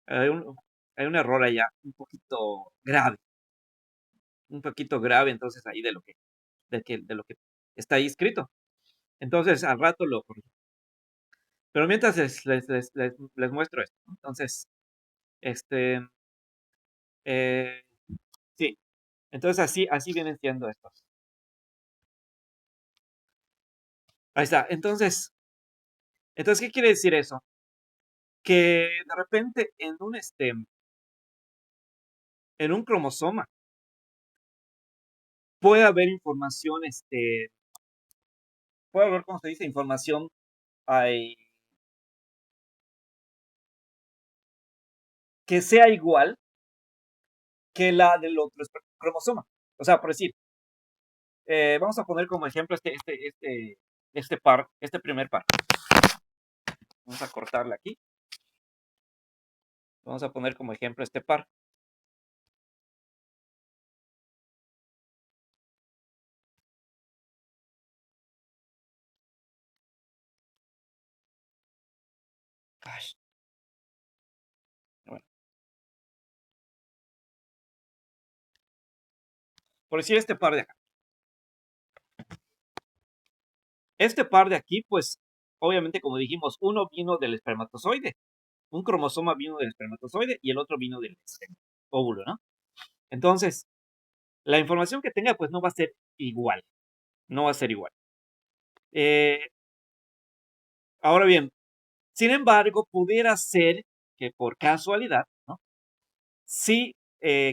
hay un error allá, un poquito grave, entonces, ahí de lo que está ahí escrito. Entonces, al rato lo corrijo. Pero mientras les muestro esto, ¿no? Entonces, este, eh, sí. Entonces, así vienen siendo estos. Ahí está. Entonces, ¿qué quiere decir eso? Que de repente en un cromosoma puede haber información, puede haber, ¿cómo se dice? Información ahí que sea igual que la del otro cromosoma. O sea, por decir, vamos a poner como ejemplo este primer par. Vamos a cortarla aquí. Vamos a poner como ejemplo este par. Ay, bueno, por decir este par de acá. Este par de aquí, pues, obviamente, como dijimos, uno vino del espermatozoide. Un cromosoma vino del espermatozoide y el otro vino del óvulo, ¿no? Entonces, la información que tenga, pues no va a ser igual. No va a ser igual. Ahora bien, sin embargo, pudiera ser que por casualidad, ¿no? Sí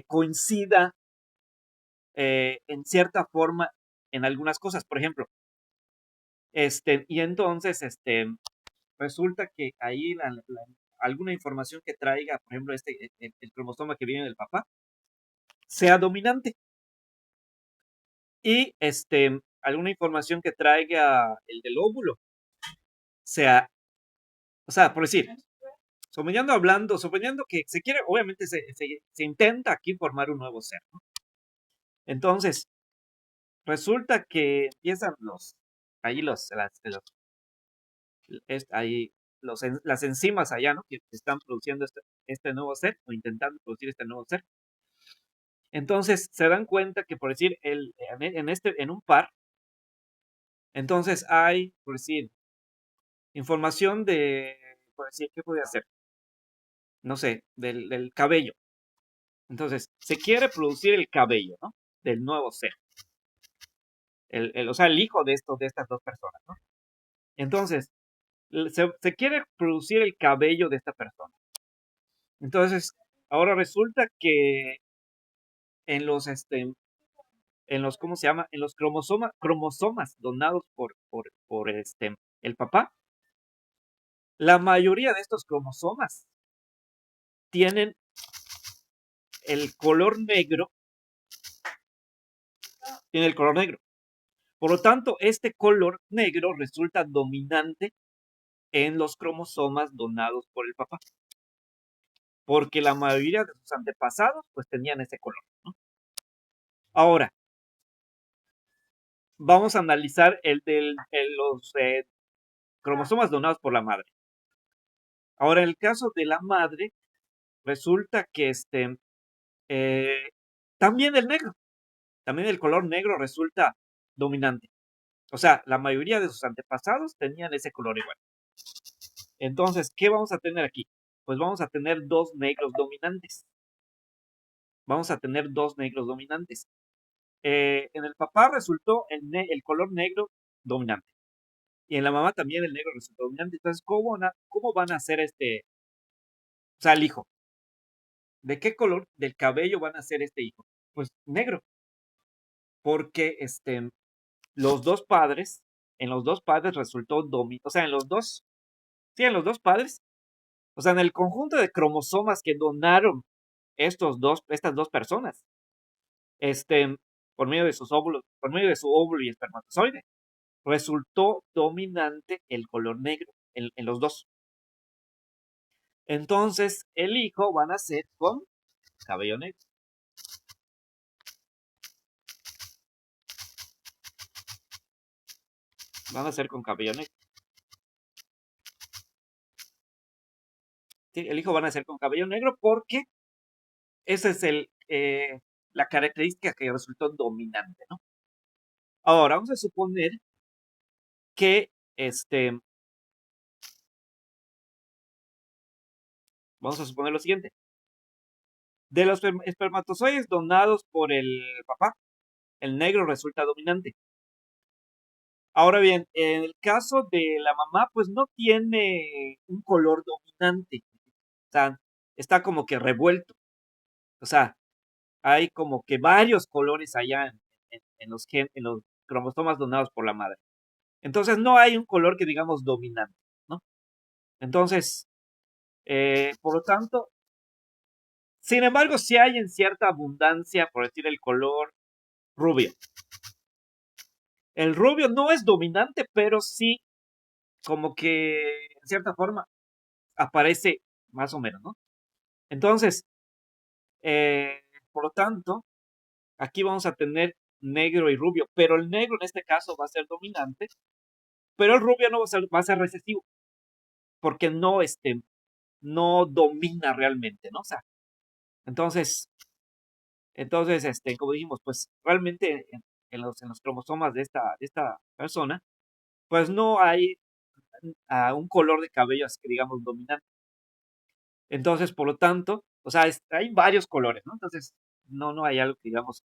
coincida en cierta forma en algunas cosas. Por ejemplo, y entonces, resulta que ahí alguna información que traiga, por ejemplo, el cromosoma que viene del papá, sea dominante. Y alguna información que traiga el del óvulo sea, o sea, por decir, suponiendo que se quiere, obviamente se intenta aquí formar un nuevo ser, ¿no? Entonces, resulta que empiezan ahí ahí las enzimas allá, ¿no? Que están produciendo este nuevo ser o intentando producir este nuevo ser. Entonces, se dan cuenta que, por decir, en un par, entonces hay, por decir, información por decir, ¿qué podría ser? No sé, del cabello. Entonces, se quiere producir el cabello, ¿no? Del nuevo ser. O sea, el hijo de estas dos personas, ¿no? Entonces, se quiere producir el cabello de esta persona. Entonces, ahora resulta que en los, ¿cómo se llama? En los cromosomas donados por el papá, la mayoría de estos cromosomas tienen el color negro, tiene el color negro. Por lo tanto, este color negro resulta dominante en los cromosomas donados por el papá, porque la mayoría de sus antepasados pues tenían ese color, ¿no? Ahora, vamos a analizar los cromosomas donados por la madre. Ahora, en el caso de la madre, resulta que eh, también también el color negro resulta dominante. O sea, la mayoría de sus antepasados tenían ese color igual. Entonces, ¿qué vamos a tener aquí? Pues vamos a tener dos negros dominantes. Vamos a tener dos negros dominantes. En el papá resultó el color negro dominante. Y en la mamá también el negro resultó dominante. Entonces, ¿cómo van a hacer o sea, el hijo? ¿De qué color del cabello van a hacer este hijo? Pues negro. Porque los dos padres, en los dos padres resultó dominante. O sea, en los dos padres, o sea, en el conjunto de cromosomas que donaron estas dos personas, por medio de sus óvulos, por medio de su óvulo y espermatozoide, resultó dominante el color negro en los dos. Entonces, el hijo va a nacer con cabello negro. Van a nacer con cabello negro. ¿Sí? El hijo va a nacer con cabello negro porque esa es la característica que resultó dominante, ¿no? Ahora, vamos a suponer que vamos a suponer lo siguiente. De los espermatozoides donados por el papá, el negro resulta dominante. Ahora bien, en el caso de la mamá, pues no tiene un color dominante. O sea, está como que revuelto. O sea, hay como que varios colores allá en los cromosomas donados por la madre. Entonces, no hay un color que digamos dominante, ¿no? Entonces, por lo tanto, sin embargo, sí hay en cierta abundancia, por decir, el color rubio. El rubio no es dominante, pero sí como que en cierta forma aparece más o menos, ¿no? Entonces, por lo tanto, aquí vamos a tener negro y rubio, pero el negro en este caso va a ser dominante, pero el rubio no va a ser recesivo, porque no domina realmente, ¿no? O sea, entonces, como dijimos, pues realmente en los cromosomas de esta persona, pues no hay un color de cabello así que digamos dominante. Entonces, por lo tanto, o sea, hay varios colores, ¿no? Entonces, no hay algo que digamos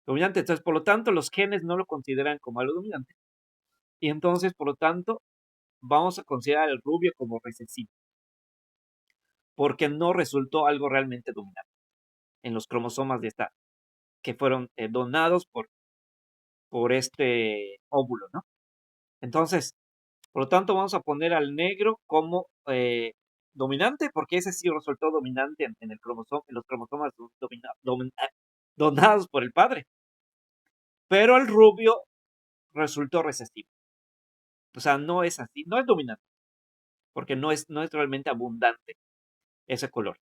dominante. Entonces, por lo tanto, los genes no lo consideran como algo dominante. Y entonces, por lo tanto, vamos a considerar el rubio como recesivo, porque no resultó algo realmente dominante en los cromosomas que fueron donados por este óvulo, ¿no? Entonces, por lo tanto, vamos a poner al negro como dominante, porque ese sí resultó dominante en los cromosomas donados por el padre. Pero el rubio resultó recesivo. O sea, no es así, no es dominante, porque no es realmente abundante ese color.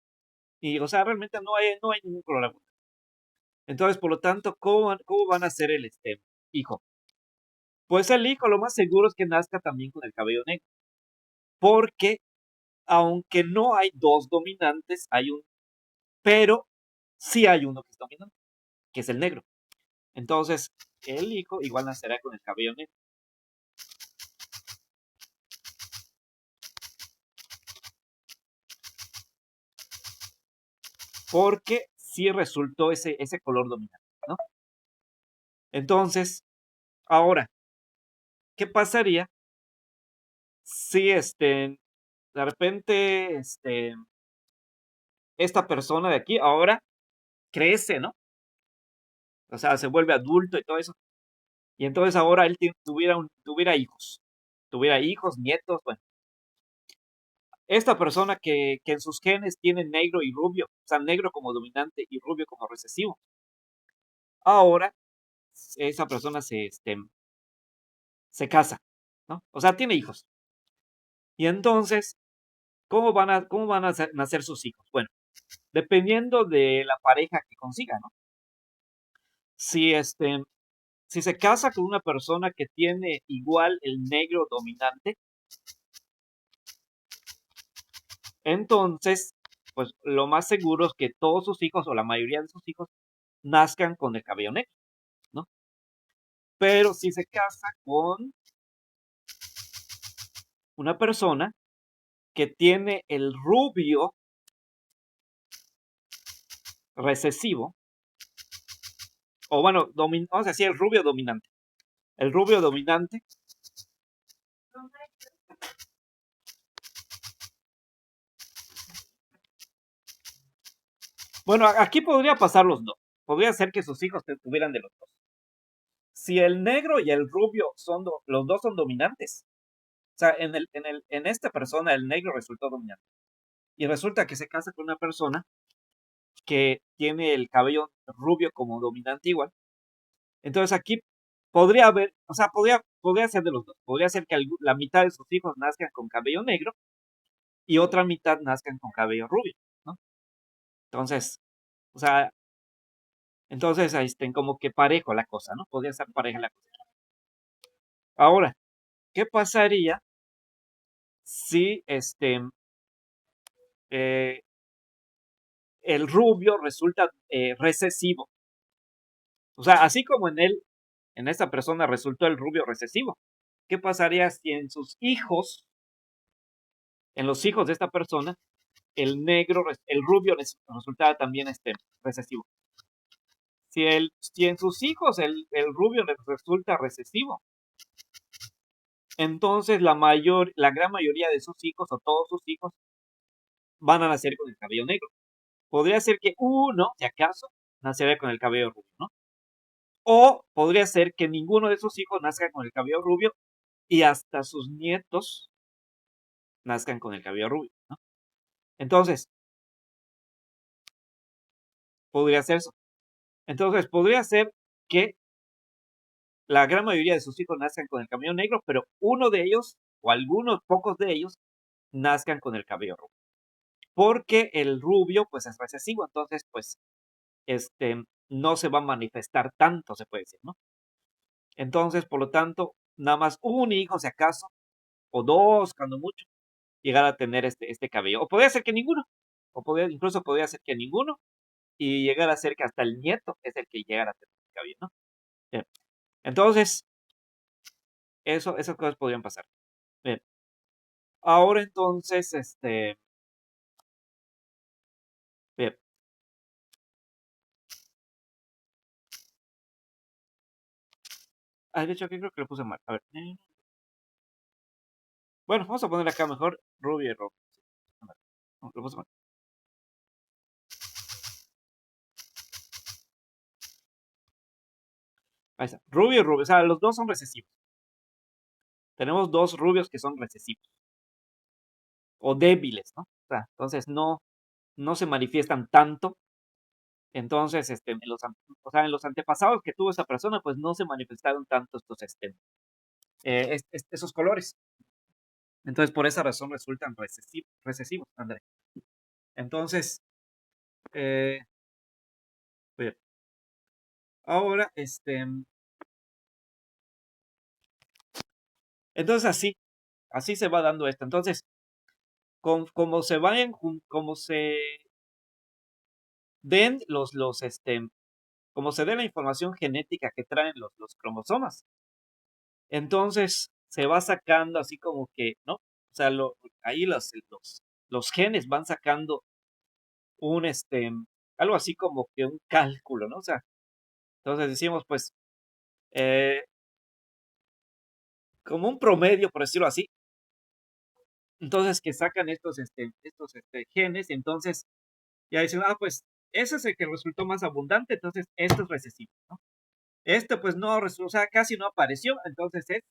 Y, o sea, realmente no hay ningún color abundante. Entonces, por lo tanto, ¿cómo van a ser el hijo? Pues el hijo lo más seguro es que nazca también con el cabello negro, porque aunque no hay dos dominantes, pero sí hay uno que es dominante, que es el negro. Entonces, el hijo igual nacerá con el cabello negro. Porque sí resultó ese color dominante, ¿no? Entonces, ahora, ¿qué pasaría si de repente esta persona de aquí ahora crece, ¿no? O sea, se vuelve adulto y todo eso. Y entonces ahora él tuviera hijos, nietos, bueno. Esta persona que en sus genes tiene negro y rubio, o sea, negro como dominante y rubio como recesivo. Ahora, esa persona se casa, ¿no? O sea, tiene hijos. Y entonces, ¿cómo van a nacer sus hijos? Bueno, dependiendo de la pareja que consiga, ¿no? Si si se casa con una persona que tiene igual el negro dominante, entonces, pues lo más seguro es que todos sus hijos o la mayoría de sus hijos nazcan con el cabello negro, ¿no? Pero si se casa con una persona que tiene el rubio recesivo, o bueno, vamos a decir el rubio dominante. El rubio dominante. Bueno, aquí podría pasar los dos. Podría ser que sus hijos tuvieran de los dos. Si el negro y el rubio los dos son dominantes, o sea, en esta persona el negro resultó dominante. Y resulta que se casa con una persona que tiene el cabello rubio como dominante igual. Entonces aquí podría haber, o sea, podría ser de los dos. Podría ser que la mitad de sus hijos nazcan con cabello negro y otra mitad nazcan con cabello rubio, ¿no? Entonces, o sea, entonces ahí estén como que parejo la cosa, ¿no? Podría ser pareja la cosa. Ahora, ¿qué pasaría si eh, el rubio resulta recesivo? O sea, así como en esta persona resultó el rubio recesivo, ¿qué pasaría si en sus hijos, en los hijos de esta persona, el rubio resultaba también recesivo? Si en sus hijos el rubio resulta recesivo, entonces la gran mayoría de sus hijos o todos sus hijos van a nacer con el cabello negro. Podría ser que uno, si acaso, nacerá con el cabello rubio, ¿no? O podría ser que ninguno de sus hijos nazca con el cabello rubio y hasta sus nietos nazcan con el cabello rubio, ¿no? Entonces, podría ser eso. Entonces, podría ser que la gran mayoría de sus hijos nazcan con el cabello negro, pero uno de ellos, o algunos pocos de ellos, nazcan con el cabello rubio. Porque el rubio, pues, es recesivo, entonces, pues, no se va a manifestar tanto, se puede decir, ¿no? Entonces, por lo tanto, nada más un hijo, si acaso, o dos, cuando mucho, llegar a tener este cabello. O podría ser que ninguno, incluso podría ser que ninguno, y llegar a ser que hasta el nieto es el que llegara a tener el cabello, ¿no? Bien. Entonces, esas cosas podrían pasar. Bien. Ahora entonces, bien. De hecho, aquí creo que lo puse mal. A ver. Bueno, vamos a poner acá mejor rubio y rojo. A ver, no, lo puse mal. Ahí está. Rubio y rubio. O sea, los dos son recesivos. Tenemos dos rubios que son recesivos. O débiles, ¿no? O sea, entonces no se manifiestan tanto. Entonces, en los antepasados que tuvo esa persona, pues no se manifestaron tanto esos colores. Entonces, por esa razón resultan recesivos, André. Entonces, eh, bien. Ahora, entonces así se va dando esto. Entonces, como se vayan, como se den como se dé la información genética que traen los cromosomas, entonces se va sacando así como que, ¿no? O sea, ahí los genes van sacando un, algo así como que un cálculo, ¿no? O sea, entonces decimos, pues, eh, como un promedio, por decirlo así. Entonces, que sacan estos genes, y entonces ya dicen, pues, ese es el que resultó más abundante, entonces esto es recesivo, ¿no? Este, pues, no, o sea, casi no apareció, entonces es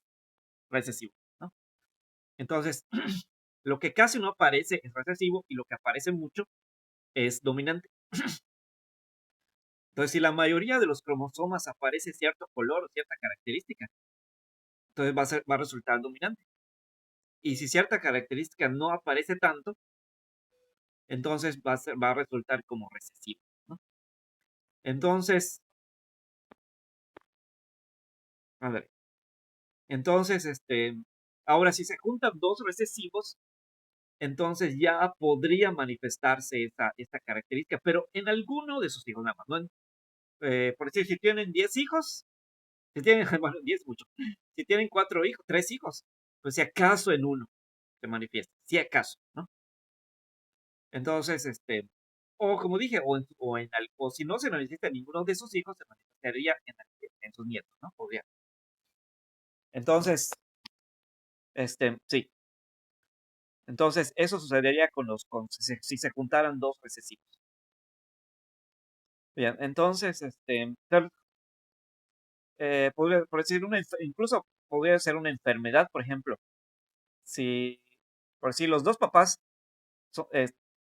recesivo, ¿no? Entonces, lo que casi no aparece es recesivo y lo que aparece mucho es dominante. Entonces, si la mayoría de los cromosomas aparece cierto color o cierta característica, entonces va a resultar dominante. Y si cierta característica no aparece tanto, entonces va a resultar como recesivo, ¿no? Entonces, a ver, entonces, ahora si se juntan dos recesivos, entonces ya podría manifestarse esta característica, pero en alguno de sus hijos nada más, ¿no? Por decir, si tienen 10 hijos, si tienen, bueno, 10 mucho, si tienen 4 hijos, 3 hijos, pues si acaso en uno se manifiesta, si acaso, ¿no? Entonces, o como dije, o si no se manifiesta en ninguno de sus hijos, se manifestaría en sus nietos, ¿no? Podría. Entonces, sí. Entonces, eso sucedería si se juntaran dos recesivos. Bien, entonces, por decir, incluso podría ser una enfermedad, por ejemplo, si, por decir, los dos papás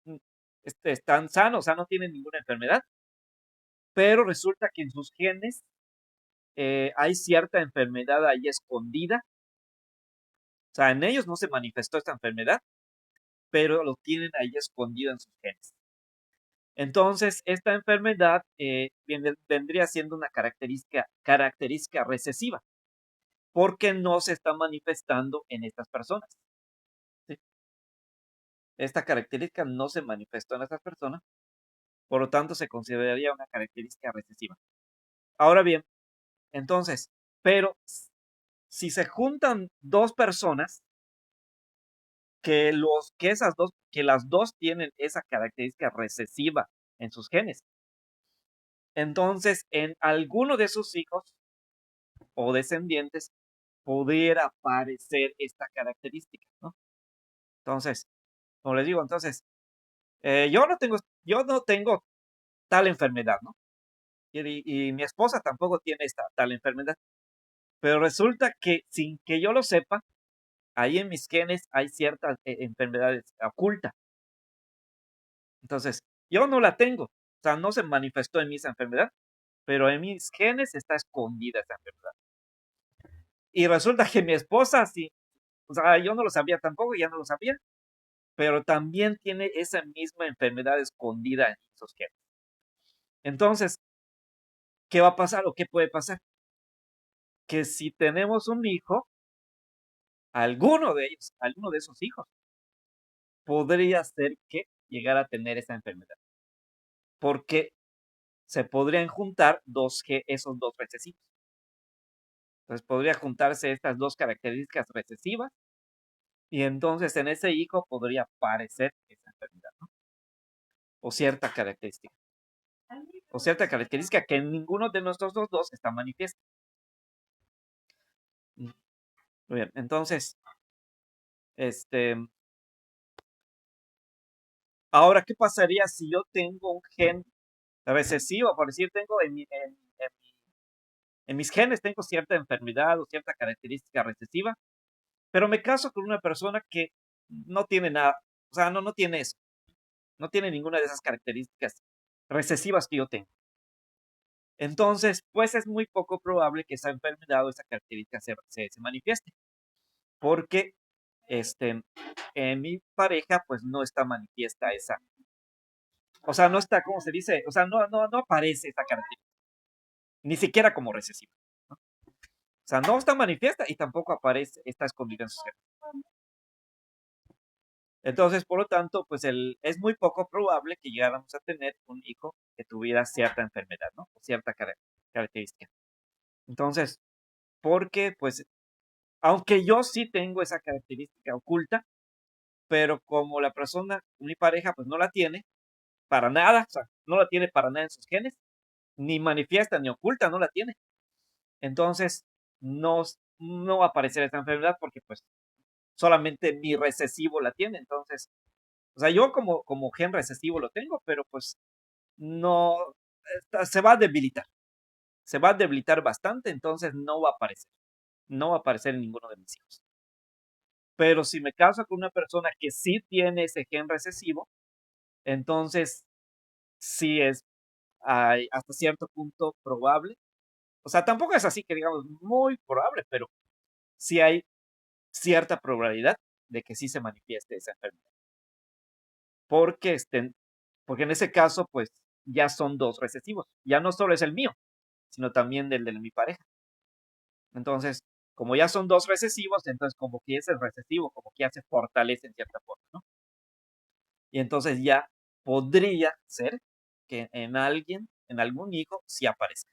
mm, están sanos, o sea, no tienen ninguna enfermedad, pero resulta que en sus genes hay cierta enfermedad ahí escondida, o sea, en ellos no se manifestó esta enfermedad, pero lo tienen ahí escondido en sus genes. Entonces, esta enfermedad vendría siendo una característica recesiva, porque no se está manifestando en estas personas. ¿Sí? Esta característica no se manifestó en estas personas, por lo tanto se consideraría una característica recesiva. Ahora bien, entonces, pero si se juntan dos personas que las dos tienen esa característica recesiva en sus genes, entonces en alguno de sus hijos o descendientes pudiera aparecer esta característica, ¿no? Entonces, como les digo, entonces, yo no tengo tal enfermedad, ¿no? Y mi esposa tampoco tiene tal enfermedad. Pero resulta que sin que yo lo sepa, ahí en mis genes hay ciertas enfermedades ocultas. Entonces, yo no la tengo. O sea, no se manifestó en mí esa enfermedad, pero en mis genes está escondida esa enfermedad. Y resulta que mi esposa, sí, o sea, yo no lo sabía tampoco, ya no lo sabía, pero también tiene esa misma enfermedad escondida en sus genes. Entonces, ¿qué va a pasar o qué puede pasar? Que si tenemos un hijo, alguno de esos hijos, podría ser que llegara a tener esa enfermedad. Porque se podrían juntar esos dos recesivos. Entonces podría juntarse estas dos características recesivas y entonces en ese hijo podría aparecer esa enfermedad, ¿no? O cierta característica. O cierta característica que en ninguno de nuestros dos está manifiesta. Muy bien, entonces, ahora, ¿qué pasaría si yo tengo un gen recesivo? Por decir, tengo en mis genes tengo cierta enfermedad o cierta característica recesiva, pero me caso con una persona que no tiene nada, o sea, no tiene eso, no tiene ninguna de esas características recesivas que yo tengo. Entonces, pues es muy poco probable que esa enfermedad o esa característica se manifieste, porque en mi pareja, pues no está manifiesta esa, o sea, no está, ¿cómo se dice? O sea, no aparece esa característica, ni siquiera como recesiva, ¿no? O sea, no está manifiesta y tampoco aparece, está escondida en su ser. Entonces, por lo tanto, pues es muy poco probable que llegáramos a tener un hijo que tuviera cierta enfermedad, ¿no? O cierta característica. Entonces, porque, pues, aunque yo sí tengo esa característica oculta, pero como la persona, mi pareja, pues no la tiene para nada, o sea, no la tiene para nada en sus genes, ni manifiesta ni oculta, no la tiene. Entonces, no va a aparecer esta enfermedad porque, pues, solamente mi recesivo la tiene. Entonces, o sea, yo como gen recesivo lo tengo, pero pues no, se va a debilitar. Se va a debilitar bastante, entonces no va a aparecer. No va a aparecer en ninguno de mis hijos. Pero si me caso con una persona que sí tiene ese gen recesivo, entonces sí es hasta cierto punto probable. O sea, tampoco es así que digamos muy probable, pero sí hay cierta probabilidad de que sí se manifieste esa enfermedad. Porque en ese caso, pues ya son dos recesivos. Ya no solo es el mío, sino también del de mi pareja. Entonces, como ya son dos recesivos, entonces como que ese recesivo, como que ya se fortalece en cierta forma, ¿no? Y entonces ya podría ser que en algún hijo, sí aparezca.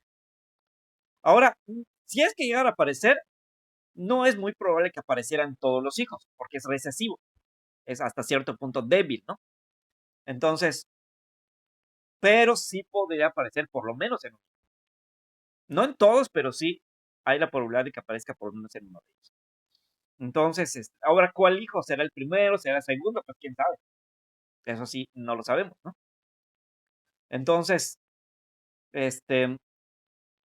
Ahora, si es que llegara a aparecer, no es muy probable que aparecieran todos los hijos, porque es recesivo, es hasta cierto punto débil, ¿no? Entonces, pero sí podría aparecer por lo menos en uno. No en todos, pero sí hay la probabilidad de que aparezca por lo menos en uno de ellos. Entonces, ahora, ¿cuál hijo? ¿Será el primero? ¿Será el segundo? Pues quién sabe. Eso sí, no lo sabemos, ¿no? Entonces, este,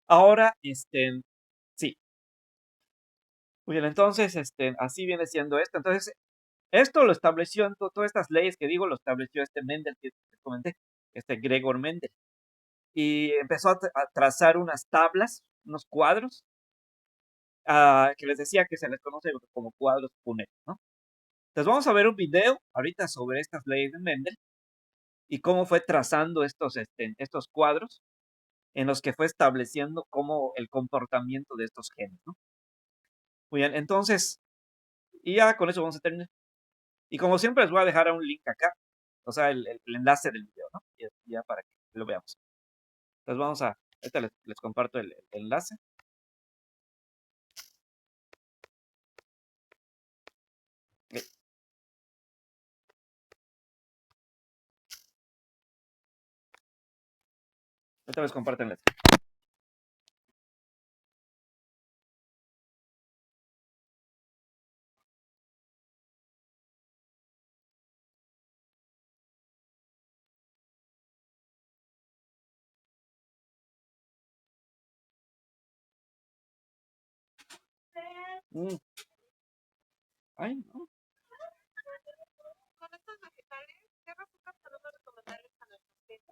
ahora, sí. Muy bien, entonces, así viene siendo esto. Entonces, esto lo estableció, todas estas leyes que digo, lo estableció Mendel, que te comenté, Gregor Mendel. Y empezó a trazar unas tablas, unos cuadros, que les decía que se les conoce como cuadros Punnett, ¿no? Entonces vamos a ver un video ahorita sobre estas leyes de Mendel y cómo fue trazando estos cuadros en los que fue estableciendo cómo el comportamiento de estos genes, ¿no? Muy bien, entonces, y ya con eso vamos a terminar. Y como siempre les voy a dejar un link acá, o sea, el enlace del video, ¿no? Ya para que lo veamos. Entonces vamos a, ahorita les comparto el enlace. Ahorita les comparto el enlace. Mm. Ay, no. Con estos vegetales, ¿qué recetas podemos recomendarles a nuestros clientes?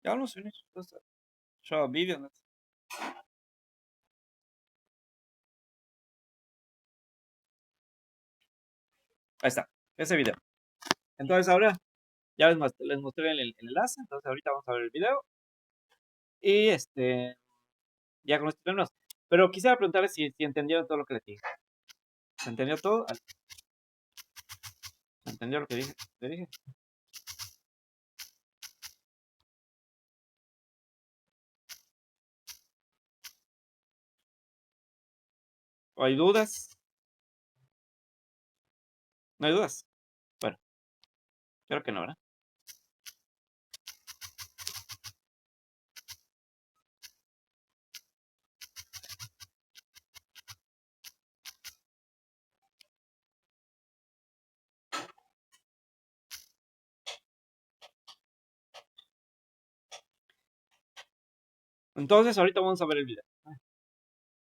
Ya almost finished. Just show a video. Ahí está, ese video. Entonces ahora ya les mostré el enlace, entonces ahorita vamos a ver el video. Y ya con esto tenemos. Pero quisiera preguntarles si entendieron todo lo que les dije. ¿Se entendió todo? ¿Se entendió lo que dije? ¿Le dije? ¿O hay dudas? ¿No hay dudas? Bueno, creo que no, ¿verdad? Entonces ahorita vamos a ver el video.